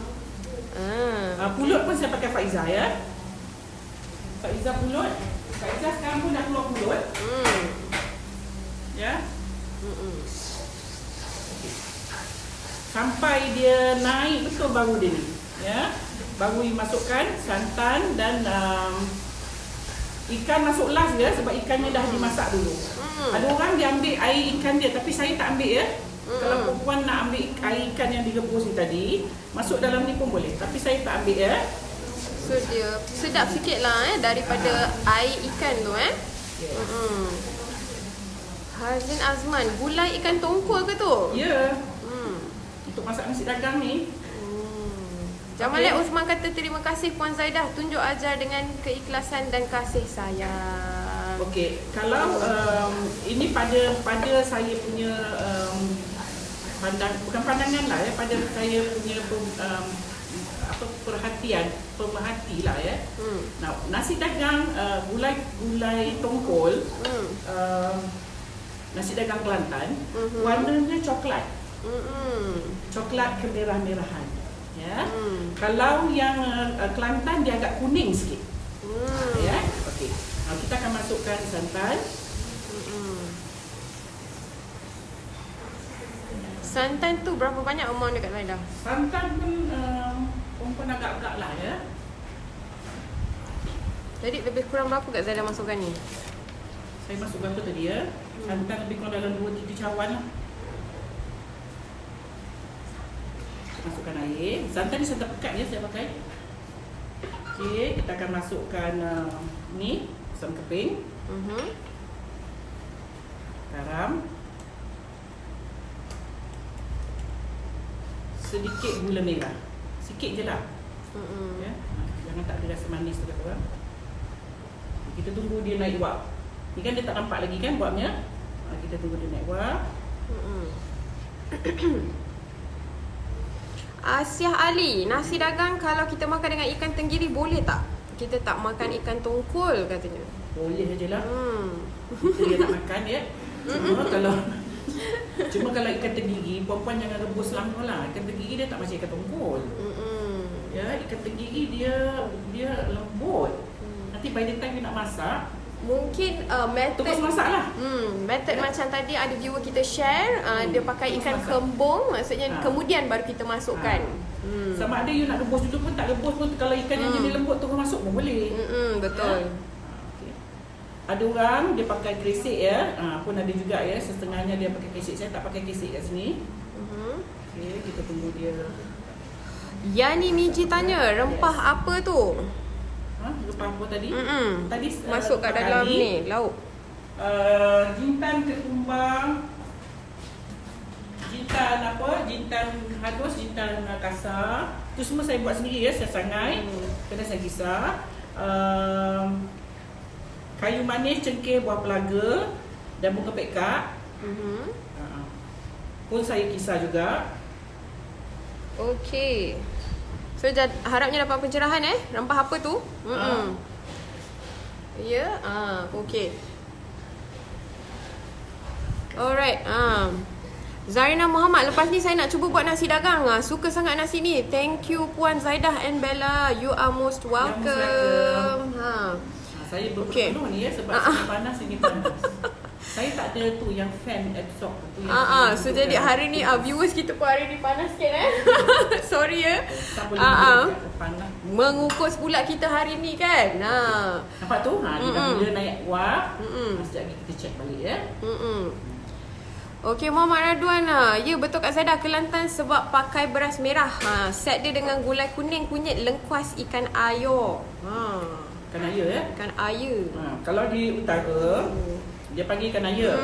Pulut pun saya pakai Faiza ya. Faiza pulut. Faiza sekarang pun dah keluar pulut. Ya. Sampai dia naik betul baru dia ni. Ya, baru masukkan santan dan ikan masuk last ya, sebab ikannya dah dimasak dulu. Ada orang dia ambil air ikan dia, tapi saya tak ambil ya. Kalau perempuan nak ambil air ikan yang direbus ni tadi, masuk dalam ni pun boleh, tapi saya tak ambil ya. So dia sedap sikit lah daripada air ikan tu Yes. Hazin Azman, gulai ikan tongkol ke tu? Ya. Untuk masak nasi dagang ni. Jamalia Usman kata terima kasih Puan Zaidah, tunjuk ajar dengan keikhlasan dan kasih sayang. Okey, kalau ini pada saya punya bukan pandangan lah ya, pada saya punya pemerhati lah ya. Nah, nasi dagang gulai tongkol, nasi dagang Kelantan, warnanya coklat. Coklat kemerah-merahan. Ya. Kalau yang Kelantan dia agak kuning sikit. Ya. Okey. Kita akan masukkan santan. Santan tu berapa banyak amount dekat Zaidah? Santan pun agak-agak lah ya. Jadi lebih kurang berapa kat Zaidah masukkan ni? Saya masuk berapa tadi ya? Santan lebih kurang dalam 2-3 cawan lah. Masukkan air. Santan ni santan pekat ya saya pakai. Okey, kita akan masukkan ni asam keping. Garam. Sedikit gula merah. Sikit je lah. Ya. Jangan tak ada rasa manis tu kata orang. Kita tunggu dia naik wap. Ni kan dia tak nampak lagi kan wapnya. Kita tunggu dia naik wap. Asyah Ali, nasi dagang kalau kita makan dengan ikan tenggiri boleh tak? Kita tak makan ikan tongkol katanya. Boleh sajalah. Dia nak makan ya. Cuma kalau ikan tenggiri, perempuan jangan rebus lama lah. Ikan tenggiri dia tak macam ikan tongkol. Ya, ikan tenggiri dia lembut. Nanti by the time dia nak masak, mungkin method terus masak lah. Method macam tadi ada viewer kita share, dia pakai ikan kembung, maksudnya kemudian baru kita masukkan. Sama ada you nak rebus dulu pun tak rebus pun, kalau ikan yang jadi lembut terus masuk pun boleh. Betul. Okay. Ada orang dia pakai kerisik ya, pun ada juga ya, setengahnya dia pakai kerisik. Saya tak pakai kerisik kat sini. Okay, kita tunggu dia. Yani Miji tanya, rempah apa tu? Rempah apa tadi? Tadi masuk kat dalam ni lauk. Jintan ketumbang, jintan halus, jintan kasar. Tu semua saya buat sendiri ya, saya sangai. Kena saya kisar. Kayu manis, cengkeh, buah pelaga dan bunga pekak. Pun saya kisar juga. Okey. So harapnya dapat pencerahan rempah apa tu? Ya, okey. Alright. Zarina Muhammad, lepas ni saya nak cuba buat nasi dagang. Suka sangat nasi ni. Thank you Puan Zaidah and Bella. You are most welcome. Saya berpenuh ni ya, sebab sini panas, sini panas. Saya tak ada tu yang fan absorb tu yang so jadi hari ni viewers kita pun hari ni panas sikit sorry ya. Panas. Mengukus pula kita hari ni kan. Nampak tu? Dia dah mula naik wap. Sekejap lagi kita check balik ya. Okey, Muhammad Radwan ya betul Kak Zaidah, Kelantan sebab pakai beras merah. Set dia dengan gulai kuning, kunyit, lengkuas, ikan ayo. Ikan air ya. Ikan air. Kalau di utara dia panggil ikan air.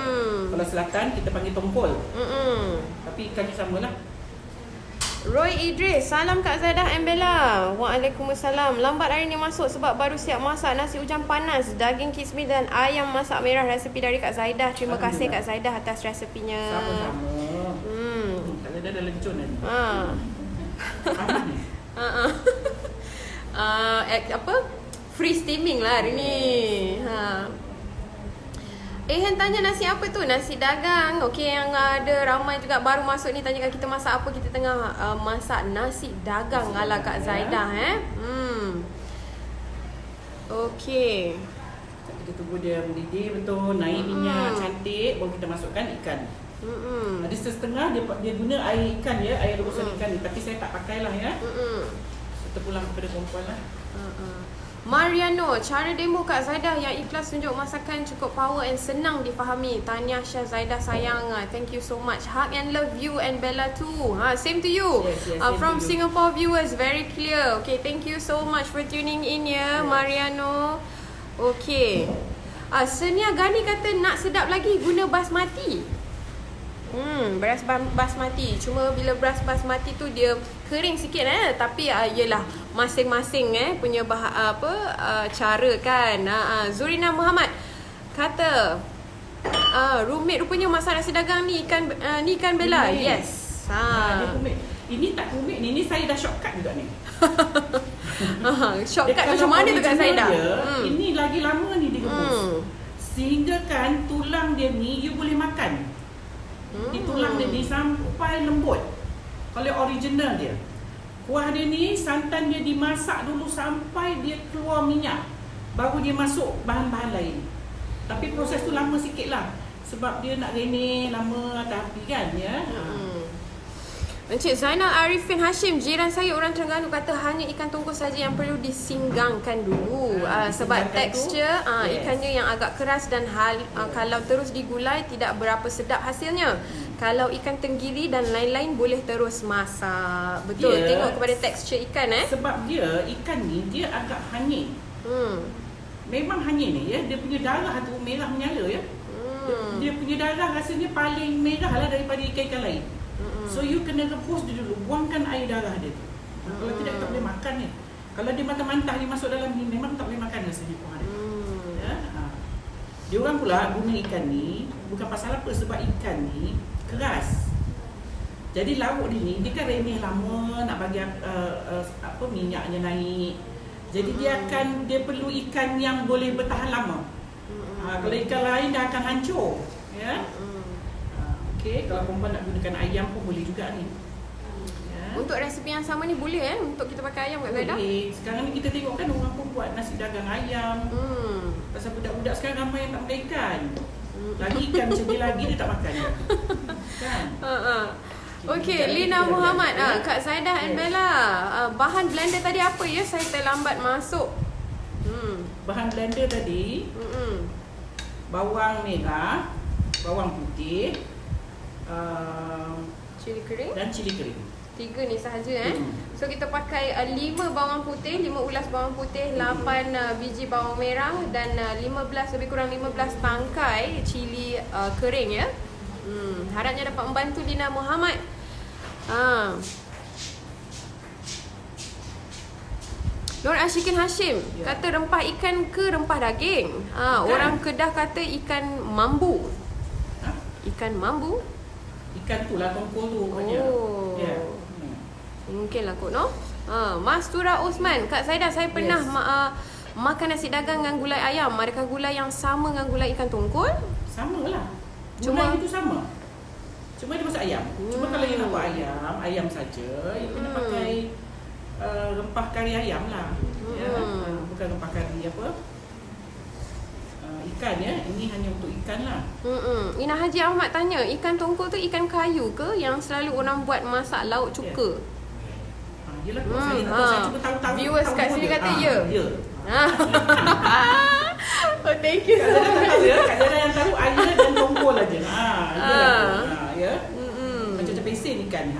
Kalau selatan kita panggil tongkol. Tapi ikannya samalah. Roy Idris, salam Kak Zaidah and Bella. Waalaikumsalam. Lambat hari ni masuk sebab baru siap masak nasi ujang panas, daging kismis dan ayam masak merah. Resepi dari Kak Zaidah. Terima kasih Kak Zaidah atas resepinya. Sama-sama. Kak Zaidah dah lencun kan? Panas ni? Apa? Free steaming lah hari ni. Han tanya nasi apa tu? Nasi dagang. Okey, yang ada ramai juga baru masuk ni tanya kita masak apa. Kita tengah masak nasi dagang ala Kak Zaidah Okey. Kita tunggu dia mendidih betul, naik minyak cantik, baru kita masukkan ikan. Ada setengah dia guna air ikan ya, air rebusan ikan ni, tapi saya tak pakailah ya. Terpulang kepada perempuan lah. Mariano, cara demo Kak Zaidah yang ikhlas tunjuk masakan cukup power and senang difahami. Tahniah Syah Zaidah sayang. Thank you so much. Hug and love you and Bella too. Same to you. Yes, From Singapore viewers, very clear. Okay, thank you so much for tuning in ya, Mariano. Okay. Senia Gani kata nak sedap lagi guna basmati. Beras basmati. Cuma bila beras basmati tu dia kering sikit tapi yelah masing-masing punya cara kan. Zurina Muhammad kata roommate rupanya masak nasi dagang ni ikan Bella. Yes. Dia roommate. Ini tak roommate ni saya dah shortcut juga ni. Shortcut macam mana tu Kak Zaidah? Ini lagi lama ni direbus. Sehingga kan tulang dia ni you boleh makan. Di tulang dia ni sampai lembut. Kalau original dia, kuah dia ni, santan dia dimasak dulu sampai dia keluar minyak, baru dia masuk bahan-bahan lain. Tapi proses tu lama sikit lah, sebab dia nak renek lama atas api kan ya. Encik Zainal Arifin Hashim, jiran saya orang Terengganu kata hanya ikan tongkol saja yang perlu disinggangkan dulu. Sebab tekstur ikannya yang agak keras dan kalau terus digulai tidak berapa sedap hasilnya. Kalau ikan tenggiri dan lain-lain boleh terus masak. Betul, tengok kepada tekstur ikan Sebab dia ikan ni dia agak hanyir. Memang hanyir ni ya, dia punya darah tu merah menyala ya. Dia punya darah rasanya paling merah lah daripada ikan-ikan lain. So you kena rebus dia dulu, buangkan air darah dia tu. Kalau tidak tak boleh makan ni. Kalau dia mentah-mentah dia masuk dalam ni memang tak boleh makan rasanya kuah dia. Ya. Dia orang pula guna ikan ni bukan pasal apa, sebab ikan ni keras. Jadi lauk dia ni dia kan remeh lama nak bagi minyaknya naik. Jadi dia perlu ikan yang boleh bertahan lama. Kalau ikan lain dah akan hancur, ya. Okay, kalau perempuan nak gunakan ayam pun boleh juga ni. Ya. Untuk resepi yang sama ni boleh untuk kita pakai ayam Kak Zaidah? Boleh. Sekarang ni kita tengok kan orang pun buat nasi dagang ayam. Pasal budak-budak sekarang ramai yang tak makan ikan. Lagi ikan macam dia lagi dia tak makan. Kan? Okey, Lina Muhammad, Kak Zaidah and Bella. Bahan blender tadi apa ya? Saya terlambat masuk. Bahan blender tadi bawang merah, bawang putih, cili kering dan cili kering. 3 ni sahaja So kita pakai 5 bawang putih, 5 ulas bawang putih, 8 biji bawang merah dan 15 lebih kurang 15 tangkai cili kering ya. Harapnya dapat membantu Lina Muhammad. Nur Ashikin Hashim kata rempah ikan ke rempah daging? Orang Kedah kata ikan mambu. Ikan mambu? Ikan tu lah tongkol tu rupanya. Mungkin lah kot Mas Tura Osman, Kak Zaidah, saya pernah makan nasi dagang dengan gulai ayam. Adakah gulai yang sama dengan gulai ikan tongkol? Sama lah. Gulai itu sama. Cuma dia masak ayam. Cuma kalau you nak buat ayam saja, you kena pakai rempah kari ayam lah. Bukan rempah kari ikan ya. Ini hanya untuk ikan lah. Ina Haji Ahmad tanya, ikan tongkol tu ikan kayu ke yang selalu orang buat masak lauk cuka? Yelah, saya cuba tahu-tahu. Viewers kat sini kata ya. Thank you so much. Kak Zara yang tahu ayam dan tongkol Tungkol aja. Ya. Macam pesen ikan.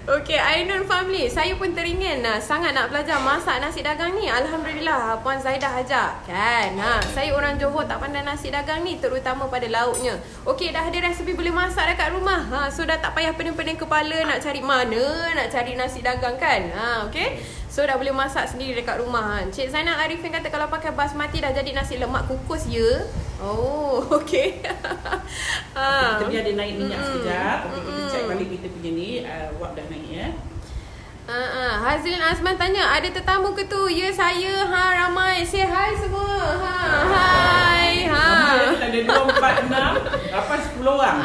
Okey, Ainun family, saya pun teringin sangat nak belajar masak nasi dagang ni. Alhamdulillah Puan Zaidah ajak kan. Saya orang Johor tak pandai nasi dagang ni, terutama pada lauknya. Okey, dah ada resepi boleh masak dekat rumah. So dah tak payah pening-pening kepala nak cari mana nak cari nasi dagang kan. Okey. So dah boleh masak sendiri dekat rumah. Cik Zainal Arifin kata kalau pakai basmati dah jadi nasi lemak kukus ya. Oh, okey. Kita biar dia naik minyak sekejap. Kita check balik kita punya ni wap dah naik ya. Hazlin Azman tanya, ada tetamu ke tu? Ya, saya. Ramai. Say hi semua. Hai. Ramai ada 2, 4, 6, 8, 10 orang.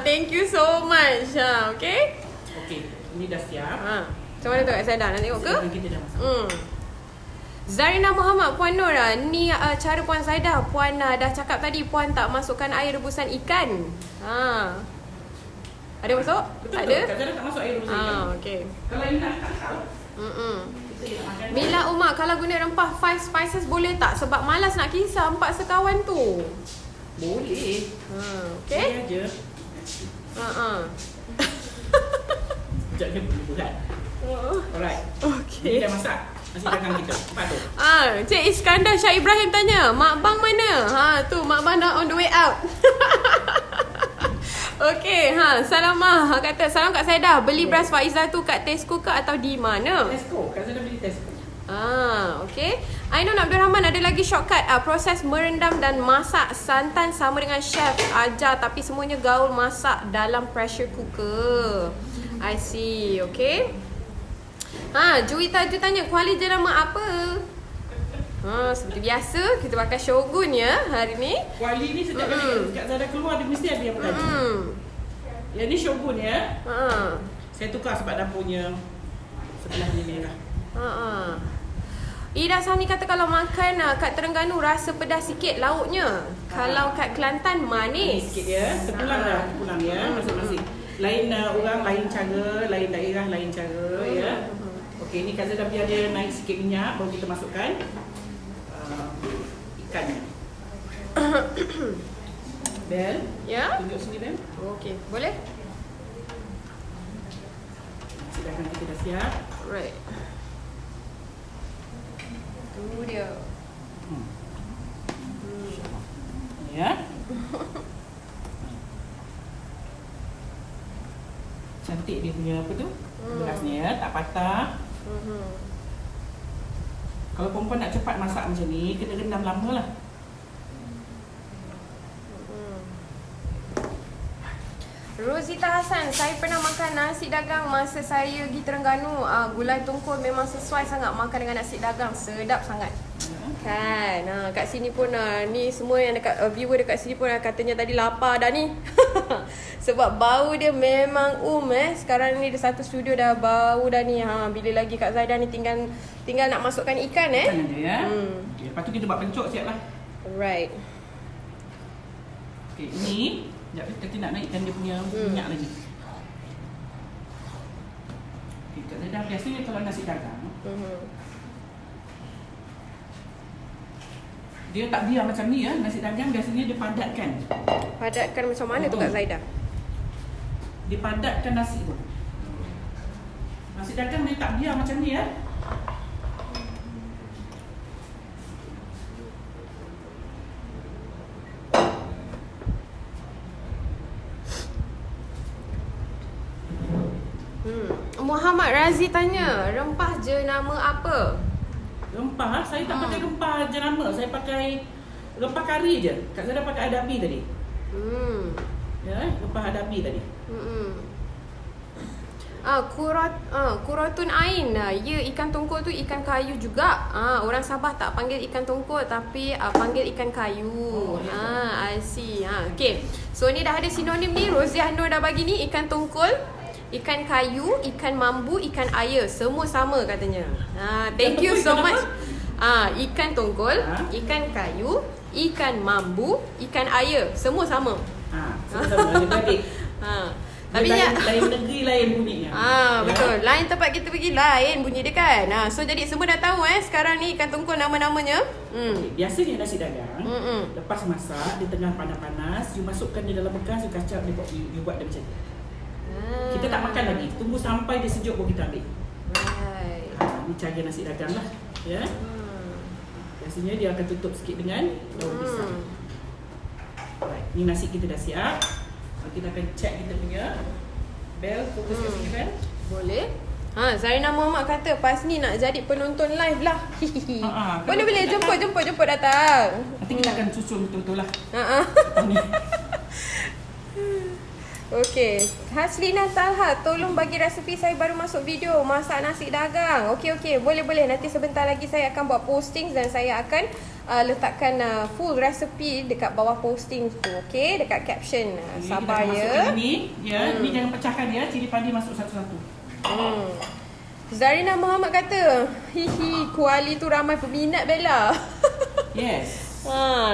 Thank you so much. Okay. Okey, ini dah siap. Macam mana tu Kak Zaidah? Nak tengok ke? Kita dah masak. Zarina Muhammad, Puan Nur, ni cara Puan Zaidah. Puan dah cakap tadi, Puan tak masukkan air rebusan ikan. Ada masuk? Betul. Ada? Kak Zara tak masuk air rebusan ikan. Okay. Kalau ini nak tak. Mila Umar, kalau guna rempah 5 spices boleh tak? Sebab malas nak kisah 4 sekawan tu. Boleh. Okay? Boleh aja. Sekejap dia boleh buat. Alright. Okay. Kita dah masak nasi dagang kita. Cepat tu. Cik Iskandar Syah Ibrahim tanya, Mak Bang mana? Tu Mak Bang dah on the way out. Okey, salam kata salam Kak Zaidah. Beli beras Faizah tu kat Tesco ke atau di mana? Tesco. Kak Zara beli Tesco. Okey. Ainun Abdul Rahman, ada lagi shortcut proses merendam dan masak santan sama dengan chef ajar tapi semuanya gaul masak dalam pressure cooker. I see. Okey. Juwita Ju tanya, kuali jenama apa? Seperti biasa kita pakai Shogun ya hari ni. Kuali ni setiap kali Kak Zara keluar dia mesti ada yang belajar. Yang ni Shogun ya. Saya tukar sebab dapurnya sebelah ni merah. Ida Sami kata kalau makan kat Terengganu rasa pedas sikit lauknya. Kalau kat Kelantan manis. Sikit ya. Terpulang ya masing-masing. Lain orang lain cara, lain daerah lain cara ya. Okey, ni Kak Zara biar dia naik sikit minyak baru kita masukkan ikannya. Bel, Ya? tunjuk sini Bel. Okey, boleh? Silakan, kita dah siap. Right. Tu dia. Ya. Cantik dia punya apa tu? Berasnya ya, tak patah. Kalau perempuan nak cepat masak macam ni, kena rendam lama lah. Rosita Hassan, saya pernah makan nasi dagang masa saya pergi Terengganu. Gulai tungkol memang sesuai sangat makan dengan nasi dagang. Sedap sangat. Kan. Kat sini pun ni semua yang dekat viewer dekat sini pun katanya tadi lapar dah ni. Sebab bau dia memang sekarang ni di satu studio dah bau dah ni. Bila lagi Kak Zaidah ni tinggal nak masukkan ikan Ikan ada ya. Okay, lepas tu kita buat pencok siap lah. Alright. Okay, ni sekejap kita nak naikkan dia punya minyak lagi. Okay, Kak Zaidah biasanya kalau nasi dagang dia tak biar macam ni ya. Nasi dagang biasanya dia padatkan. Padatkan macam mana tu Kak Zaidah? Dia padatkan nasi tu. Nasi dagang dia tak biar macam ni ya. Muhammad Razi tanya, rempah jenama apa? Rempah, saya tak pakai rempah jenama. Saya pakai rempah kari je. Kak Zara pakai adabi tadi. Ya, rempah adabi tadi. Kuratun Ain. Ya, ikan tongkol tu ikan kayu juga. Orang Sabah tak panggil ikan tongkol tapi panggil ikan kayu. I see. Okay. So ni dah ada sinonim ni. Roziah Nur dah bagi ni ikan tongkol, ikan kayu, ikan mambu, ikan air. Semua sama katanya. Thank you so much. Ikan tongkol, ikan kayu, ikan mambu, ikan air. Semua sama. Sama-sama. Dia balik. Tapi lain negeri, lain bunyinya. Betul. Lain tempat kita pergi, lain bunyi dia kan. So jadi semua dah tahu sekarang ni ikan tongkol nama-namanya. Okay, biasanya nasi dagang, lepas masak, di tengah panas-panas, you masukkan dia dalam bekas, you kacap, you buat dia macam ni. Kita tak makan lagi. Tunggu sampai dia sejuk baru kita ambil. Right. Ni cara nasi dagang lah. Ya. Biasanya dia akan tutup sikit dengan daun pisang. Right. Ni nasi kita dah siap. Kita akan check kita punya bell. Fokus kat sini kan. Boleh. Zarina Muhammad kata pas ni nak jadi penonton live lah. Boleh jemput datang. Nanti kita akan susun betul-betul lah. Okey, Haslina Talha, tolong bagi resepi, saya baru masuk video masak nasi dagang. Okey, boleh. Nanti sebentar lagi saya akan buat posting dan saya akan letakkan full resepi dekat bawah posting tu. Okey, dekat caption. Sabar ya. Ni jangan pecahkan dia, cili padi masuk satu-satu. Zarina Muhammad kata, kuali tu ramai peminat Bella. Yes.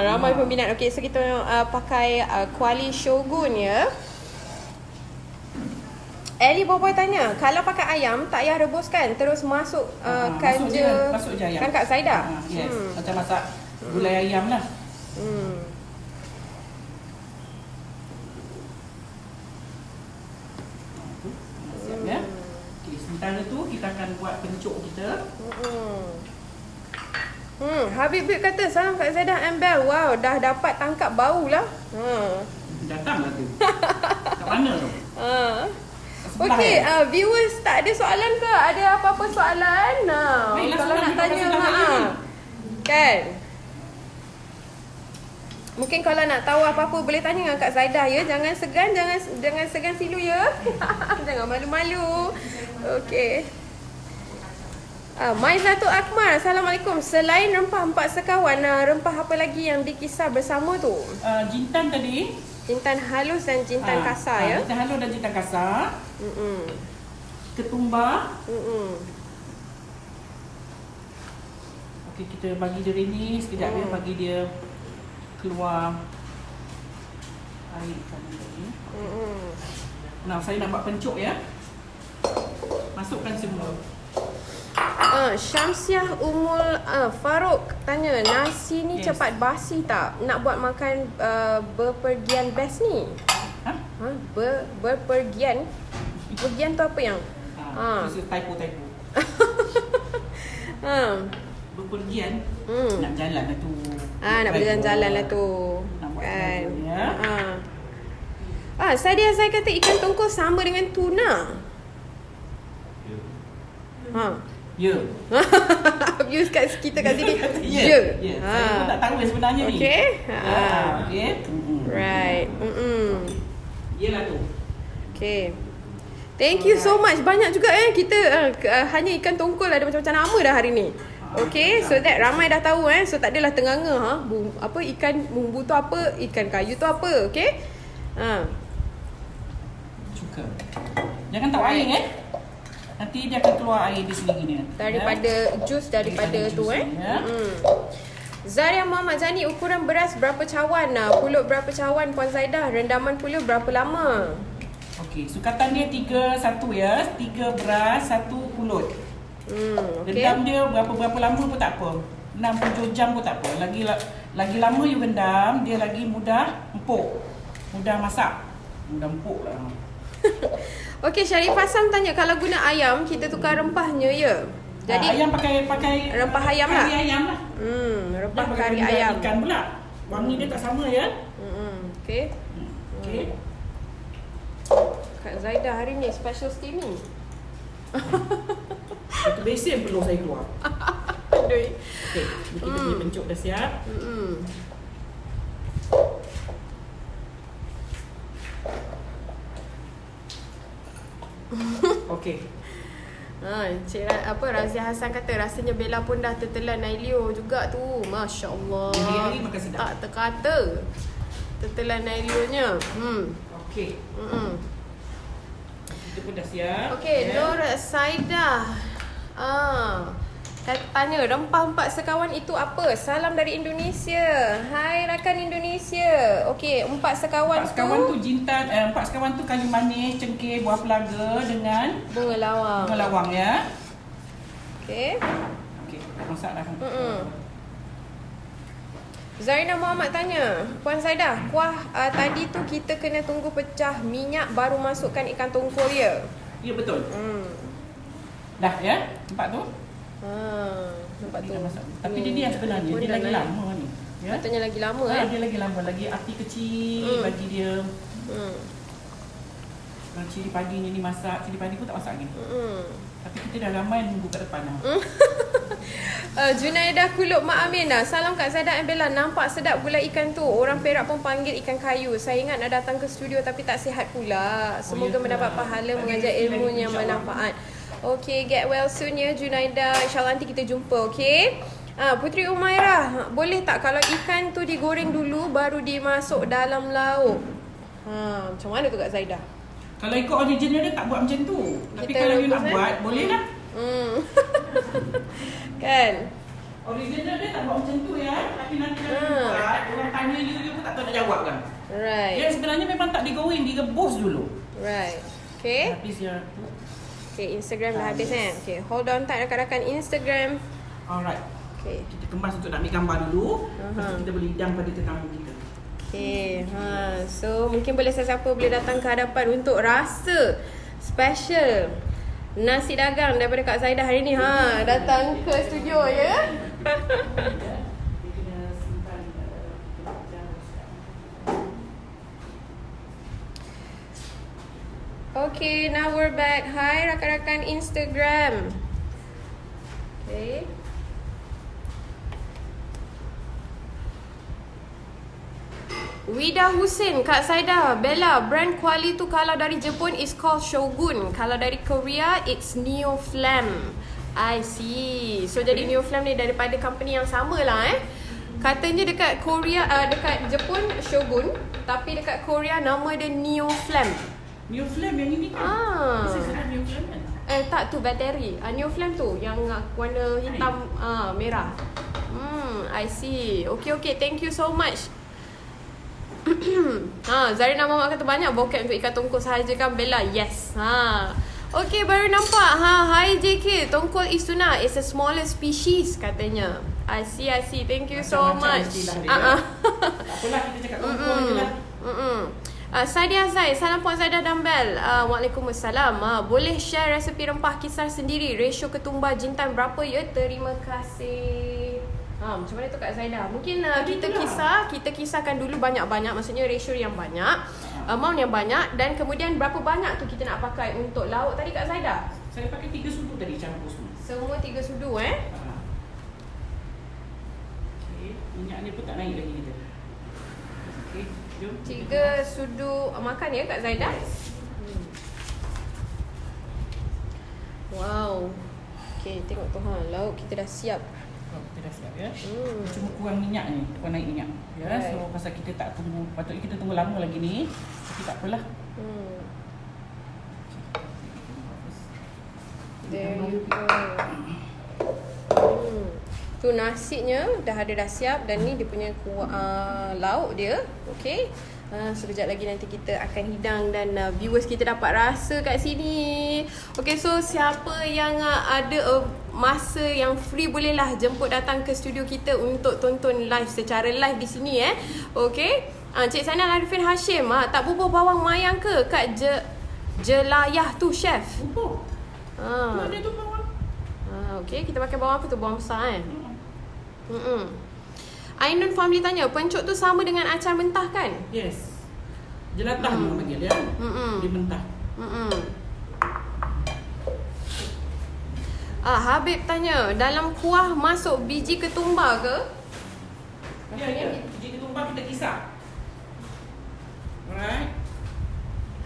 Ramai peminat. Okey, so kita pakai kuali Shogun ya. Eli Boboy tanya, kalau pakai ayam tak payah rebuskan, terus masuk masuk je ayam. Kan Kak Zaidah? Yes. Macam masak gulai ayam lah. Siap ya. Okey, sementara tu kita akan buat pencuk kita. Habib kata, salam Kak Zaidah and Bell. Wow, dah dapat tangkap bau lah. Datang lah tu. Kat mana tu? Okey, viewers tak ada soalan ke? Ada apa-apa soalan? Kalau nak tanya, kan? Mungkin kalau nak tahu apa-apa boleh tanya dengan Kak Zaidah ya. Jangan segan silu ya. Jangan malu-malu. Okey. Maizatul Akmal, Assalamualaikum. Selain rempah empat sekawan, rempah apa lagi yang dikisar bersama tu? Jintan tadi. Jintan halus dan jintan kasar ya. Jintan halus dan jintan kasar. Ketumbar. Okey, kita bagi dia renyih sekejap ya, bagi dia keluar air ikan tadi. Nah, saya nak buat pencuk ya. Masukkan semua. Syamsiah Umul Farouk tanya, nasi ni cepat basi tak? Nak buat makan berpergian best ni? Berpergian? Pergian tu apa yang? Itu typo. Berpergian? Nak jalan lah tu. Nak berjalan-jalan lah tu. Nak buat kan? ya. Saya kata ikan tongkol sama dengan tuna. Ya. Views kat kita kat sini. Ya. Saya pun tak tahu sebenarnya ni. Okey. Okey. Right. Yalah tu. Okay. Thank you so much. Banyak juga kita hanya ikan tongkol ada macam-macam nama dah hari ni. Okay, so that ramai dah tahu So tak adalah tenganga apa ikan bumbu tu apa, ikan kayu tu apa, okay? Cuka. Jangan tahu air Nanti dia akan keluar air di sini gini. Daripada jus daripada tu Zaria Muhammad Zani, ukuran beras berapa cawan? Pulut berapa cawan Puan Zaidah? Rendaman pula berapa lama? Okey, sukatan dia 3 ya. 3 beras, 1 pulut. Okay. Rendam dia berapa lama pun tak apa. 6-7 jam pun tak apa. Lagi lama you rendam, dia lagi mudah empuk. Mudah masak. Mudah empuk lah. Okey, Syarif Hassan tanya, kalau guna ayam kita tukar rempahnya ya. Jadi ayam pakai rempah ayam lah. Kari ayam lah. Rempah kari ayam. Ikan pula. Wangi dia tak sama ya. Okey. Okey. Kak Zaidah hari ni special steaming. Itu besen peluh saya keluar. Aduh. Okey, kita punya pencuk dah siap. Okey. Cik Razia Hassan kata rasanya Bella pun dah tertelan Nailio juga tu. Masya-Allah. Hari-hari makan sedap. Tak terkata. Tertelan Nailio-nya. Okey. Kita pun dah siap. Okey, Nur Saidah. Tanya, rempah empat sekawan itu apa? Salam dari Indonesia. Hai rakan Indonesia. Okey, empat sekawan tu jintan, empat sekawan tu kayu manis, cengkeh, buah pelaga dengan bunga lawang. bunga lawang ya. Okey. Okey, masaklah. Zarina Muhammad tanya, Puan Zaidah, kuah tadi tu kita kena tunggu pecah minyak baru masukkan ikan tongkol ya? Ya betul. Dah ya, empat tu. Nampak tu. Tapi dia sebenarnya dia lagi lama ni. Ya. Katanya lagi lama Dia lagi lama, lagi api kecil bagi dia. Kalau cili padi ni masak, cili padi pun tak masak lagi. Tapi kita dah ramai nunggu kat depan dah. Junaidah Kulub Mak Aminah. Salam Kak Zaidah and Bella. Nampak sedap gulai ikan tu. Orang Perak pun panggil ikan kayu. Saya ingat nak datang ke studio tapi tak sihat pula. Semoga mendapat pahala mengajar ilmu yang bermanfaat. Okay, get well soon ya Junaidah. InsyaAllah nanti kita jumpa, okay? Putri Umairah, boleh tak kalau ikan tu digoreng dulu baru dimasuk dalam lauk? Macam mana tu Kak Zaidah? Kalau ikut original dia tak buat macam tu. Tapi kalau you nak buat, boleh lah. Kan? Original dia tak buat macam tu ya. Tapi nanti kalau you buat, orang tanya you pun tak tahu nak jawab kan. Right. Dia sebenarnya memang tak digoreng, direbus dulu. Right. Okay. Habis ya. Okay, Instagram dah habis kan? Okay, hold on tight rakan-rakan Instagram. Alright. Okay. Kita kemas untuk nak ambil gambar dulu. Lepas tu kita boleh hidang pada tetamu kita. Okay, so mungkin boleh sesiapa boleh datang ke hadapan untuk rasa special nasi dagang daripada Kak Zaidah hari ni. Datang ke studio ya. Okay, now we're back. Hai rakan-rakan Instagram. Okay. Wida Hussein, Kak Zaidah, Bella, brand Kuali tu kalau dari Jepun is called Shogun. Kalau dari Korea, it's Neoflam. I see. So jadi Neoflam ni daripada company yang sama lah Katanya dekat Korea, dekat Jepun Shogun, tapi dekat Korea nama dia Neoflam. Neoflam yang ini kan? Saya sedang Neoflam kan? Tak tu bateri. Neoflam tu yang warna hitam merah. I see. Okay, thank you so much. Zarina Muhammad kata banyak bokep untuk ikan tongkol sahaja kan Bella? Yes. Okay, baru nampak. Hi JK, tongkol istuna is a smaller species katanya. I see. Thank you so much. Tak apalah, kita cakap tongkol je lah. Sadia Zai, salam Puan Zaidah dan Bel. Waalaikumsalam. Boleh share resepi rempah kisar sendiri. Ratio ketumbar jintan berapa ya? Terima kasih. Macam mana tu Kak Zaidah? Mungkin kita kisahkan dulu banyak-banyak. Maksudnya ratio yang banyak, amount yang banyak, dan kemudian berapa banyak tu kita nak pakai untuk lauk tadi Kak Zaidah? Saya pakai 3 sudu tadi campur semua. Semua 3 sudu Okay. Minyak ni pun tak naik lagi kita. Okay, jom. 3 sudu makan ya Kak Zaidah? Wow. Okay, tengok tu lauk kita dah siap. Kita dah siap ya. Cuma kurang minyak ni, kurang naik minyak. Ya, right. So pasal kita tak tunggu, patutnya kita tunggu lama lagi ni. Tapi tak apalah. There you go. Tu nasinya dah siap dan ni dia punya lauk dia. Okay. Sekejap lagi nanti kita akan hidang dan viewers kita dapat rasa kat sini. Okay, so siapa yang ada masa yang free bolehlah jemput datang ke studio kita untuk tonton live secara live di sini Okay. Cik Sanal Arifin Hashim, tak bubuh bawang mayang ke kat Jelayah tu chef? Bubuh. Mana tu bawang? Okay, kita pakai bawang apa tu? Bawang besar Ainun Family tanya, pencuk tu sama dengan acar mentah kan? Yes. Jelatah orang panggil dia. Dia mentah. Habib tanya, dalam kuah masuk biji ketumbar ke? Ya. Biji ketumbar kita kisar. Alright.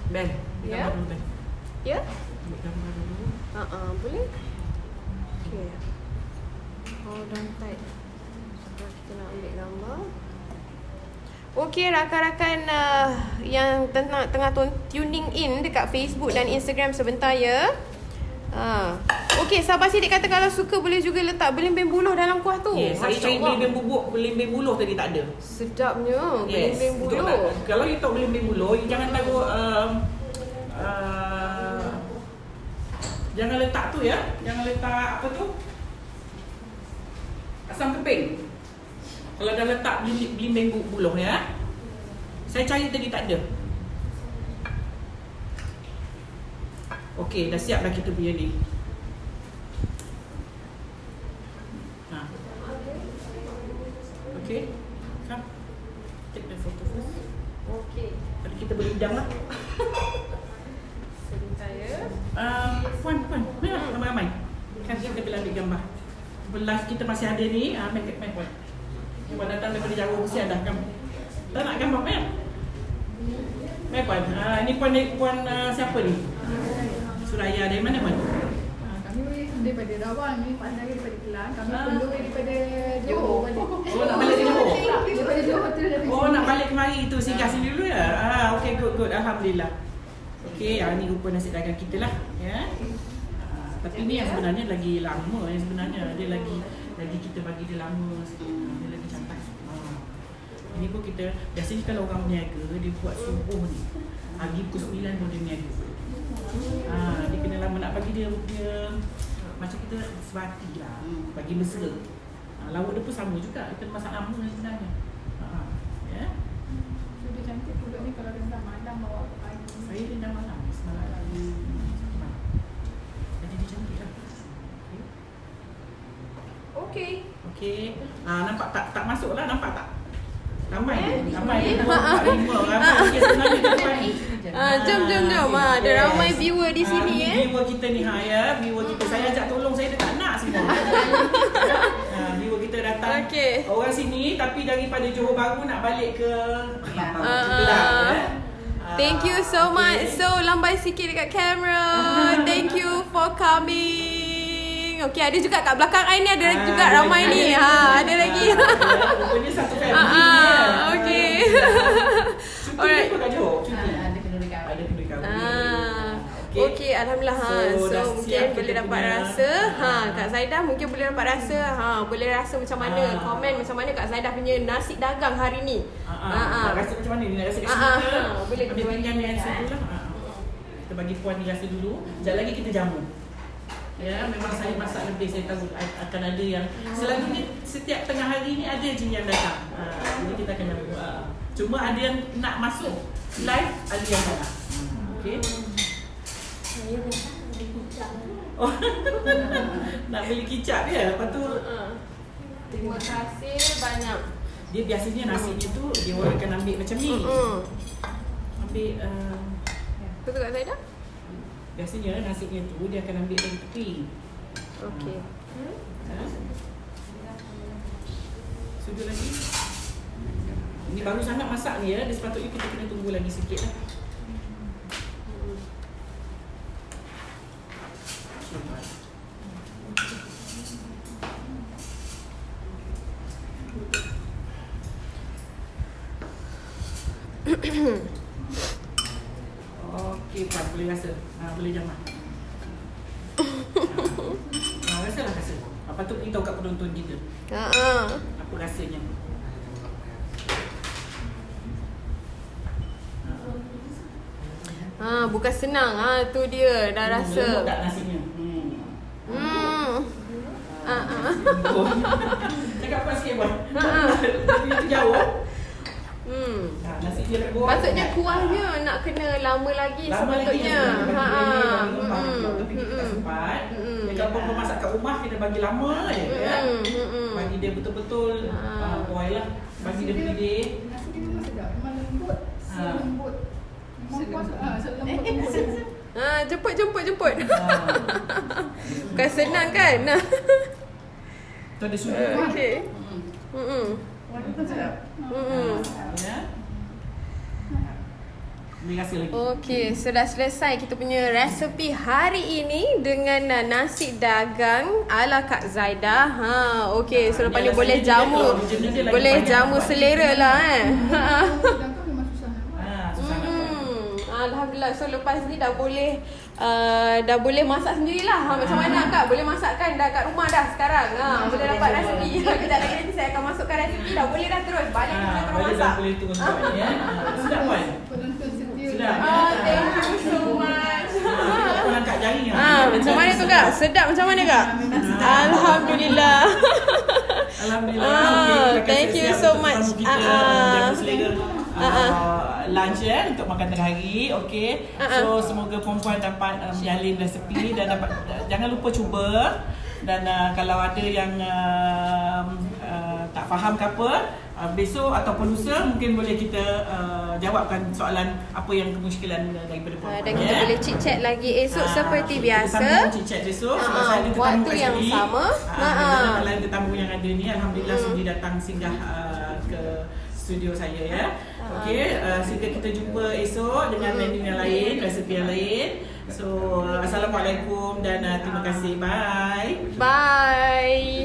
Ben, Ya. gambar dulu Ben. Ya? Ambil gambar dulu. Boleh? Okay. Hold on tight. Kita nak ambil gambar. Okay, rakan-rakan yang tengah tuning in dekat Facebook dan Instagram sebentar ya. Okey, Sabah Sidik kata kalau suka boleh juga letak belimbing buluh dalam kuah tu. Yes, saya cari belimbing bubuk, belimbing buluh tadi tak ada. Sedapnya Yes, belimbing betul buluh. tak? Kalau you tahu belimbing buluh, you jangan taruh jangan letak tu ya. Jangan letak apa tu? Asam keping. Kalau dah letak belimbing buluh ya. Saya cari tadi tak ada. Okey, dah siap dah kita punya ni. Ha. Okey. Come. Take the photo first. Okey. Tadi kita berhidang lah. Sebentar ya. Puan. Ramai-ramai. Kan kita boleh ambil gambar. Live kita masih ada ni. Main puan. Puan datang daripada jauh mesti ada kan. Tak nak gambar main. Main puan. Ini puan siapa ni? Suraya dari mana puan? Kami daripada Rawang ni, Pak Nari daripada Kelang. Kami penduduk daripada Johor balik. Oh, nak balik ke Johor? Daripada Johor tu dari Oh, nak balik kemari tu singgah sini dulu ya? Okey, good. Alhamdulillah. Okey, ni rupa nasi dagang kita lah. Ya. Tapi ni yang sebenarnya lagi lama. Yang sebenarnya dia lagi kita bagi dia lama sikit. Dia lagi cantik. Ini pun kita, biasanya kalau orang berniaga, dia buat subuh ni. Pagi pukul 9 pun dia berniaga. Dia kena lama nak bagi dia macam kita sebati lah. Bagi mesra. Lauk dia pun sama juga. Kita masak lama sebenarnya. Ya. So dia cantik pulut ni kalau rendam malam bawa ke pagi. Saya rendam malam semalam. Jadi dia cantik lah. Okey. Okey. Nampak tak masuk lah, nampak tak? Ramai. Ramai sebenarnya. Jom. Ada ramai viewer di sini Viewer kita ni ya. Viewer kita. Saya ajak tolong, saya tak nak semua. Viewer kita datang. Okey. Orang sini tapi daripada Johor Bahru nak balik ke Kedah. Thank you so much. So lambai sikit dekat kamera. Thank you for coming. Okey, ada juga kat belakang I ni ada juga ramai ni. Ada lagi. Rupanya satu family ni. Okey. Alright. Cuti kat Johor? Cuti. Ada kenduri kahwin. Ada kenduri kahwin. Okey, alhamdulillah. So, dah So mungkin siap boleh kita dapat punya- rasa. Kak Zaidah mungkin boleh dapat rasa. Boleh rasa macam mana, komen macam mana Kak Zaidah punya nasi dagang hari ni. Nak rasa macam mana ni? Nak rasa kat sini ke? Boleh Ada pilihan yang satu lah. Kita bagi puan ni rasa dulu. Sekejap lagi kita jamu. Ya, memang saya masak lebih. Saya tahu akan ada yang selalunya setiap tengah hari ni ada je yang datang. Jadi kita akan jamu. Cuma ada yang nak masuk live, ada yang tak nak. Okey. Oh. Nak beli kicap dia. Lepas tu Terima kasih banyak. dia biasanya nasinya tu dia orang akan ambil macam ni. Ambil Betul Kak Zaidah? biasanya nasinya tu dia akan ambil dari tepi. Okey. Sudah lagi. Ini baru sangat masak ni ya. Dia sepatutnya kita kena tunggu lagi sikit lah. Okey, Puan boleh rasa. Boleh jamah. Rasalah rasa. Apa tu beritahu kat penonton kita. Apa rasanya. Bukan senang. Tu dia dah rasa. Lembut tak nasinya? Cakap apa sikit Puan? Dia jauh. Nasi dia lembut. Patutnya kuahnya nak kena lama lagi sepatutnya. Tapi kita tak sempat. Kalau perempuan masak kat rumah kita bagi lama je ya. Bagi dia betul-betul boil lah. Bagi dia pilih. Nasi dia memang sedap. Memang lembut. Selembut. Memang selembut. Jemput. Bukan senang kan? Tu ada sudu. Okey. Warna pun sedap. Ya. Ni rasa lagi. Okey, sudah selesai kita punya resepi hari ini dengan nasi dagang ala Kak Zaidah. Okey, so lepas ni Yang boleh rasanya jamu. dia lagi Boleh banyak jamu buat. selera lah Sedangkan memang susah nak buat. Susah nak buat. Alhamdulillah. So lepas ni dah boleh dah boleh masak sendirilah. Macam mana Kak? Boleh masak kan dah kat rumah dah sekarang. Boleh dapat resepi. Kejap lagi nanti saya akan masukkan resepi dah. Boleh dah terus. Balik kita terus Boleh masak. dah, boleh terus buat ya. Sedap kan? Penonton setia. Sedap. Thank you so much. Kau angkat jari Macam mana tu Kak? Sedap macam mana Kak? Alhamdulillah. Alhamdulillah. Okey, thank you so much. Jaga selera lunch untuk makan tengah hari. Okey. So semoga perempuan dapat menyalin resepi dan dapat jangan lupa cuba. Dan kalau ada yang tak faham ke apa, besok ataupun lusa mungkin boleh kita jawabkan soalan apa yang kemusykilan daripada perempuan. Dan kita boleh chit chat lagi esok seperti Kita biasa. sambung chit chat besok. Sebab saya ada tetamu waktu kat yang sini. sama. Selain tetamu yang ada ni, alhamdulillah sudi datang singgah ke studio saya ya. Okey, sehingga kita jumpa esok dengan menu yang lain, resepi yang lain. So, assalamualaikum dan terima kasih. Bye. Bye.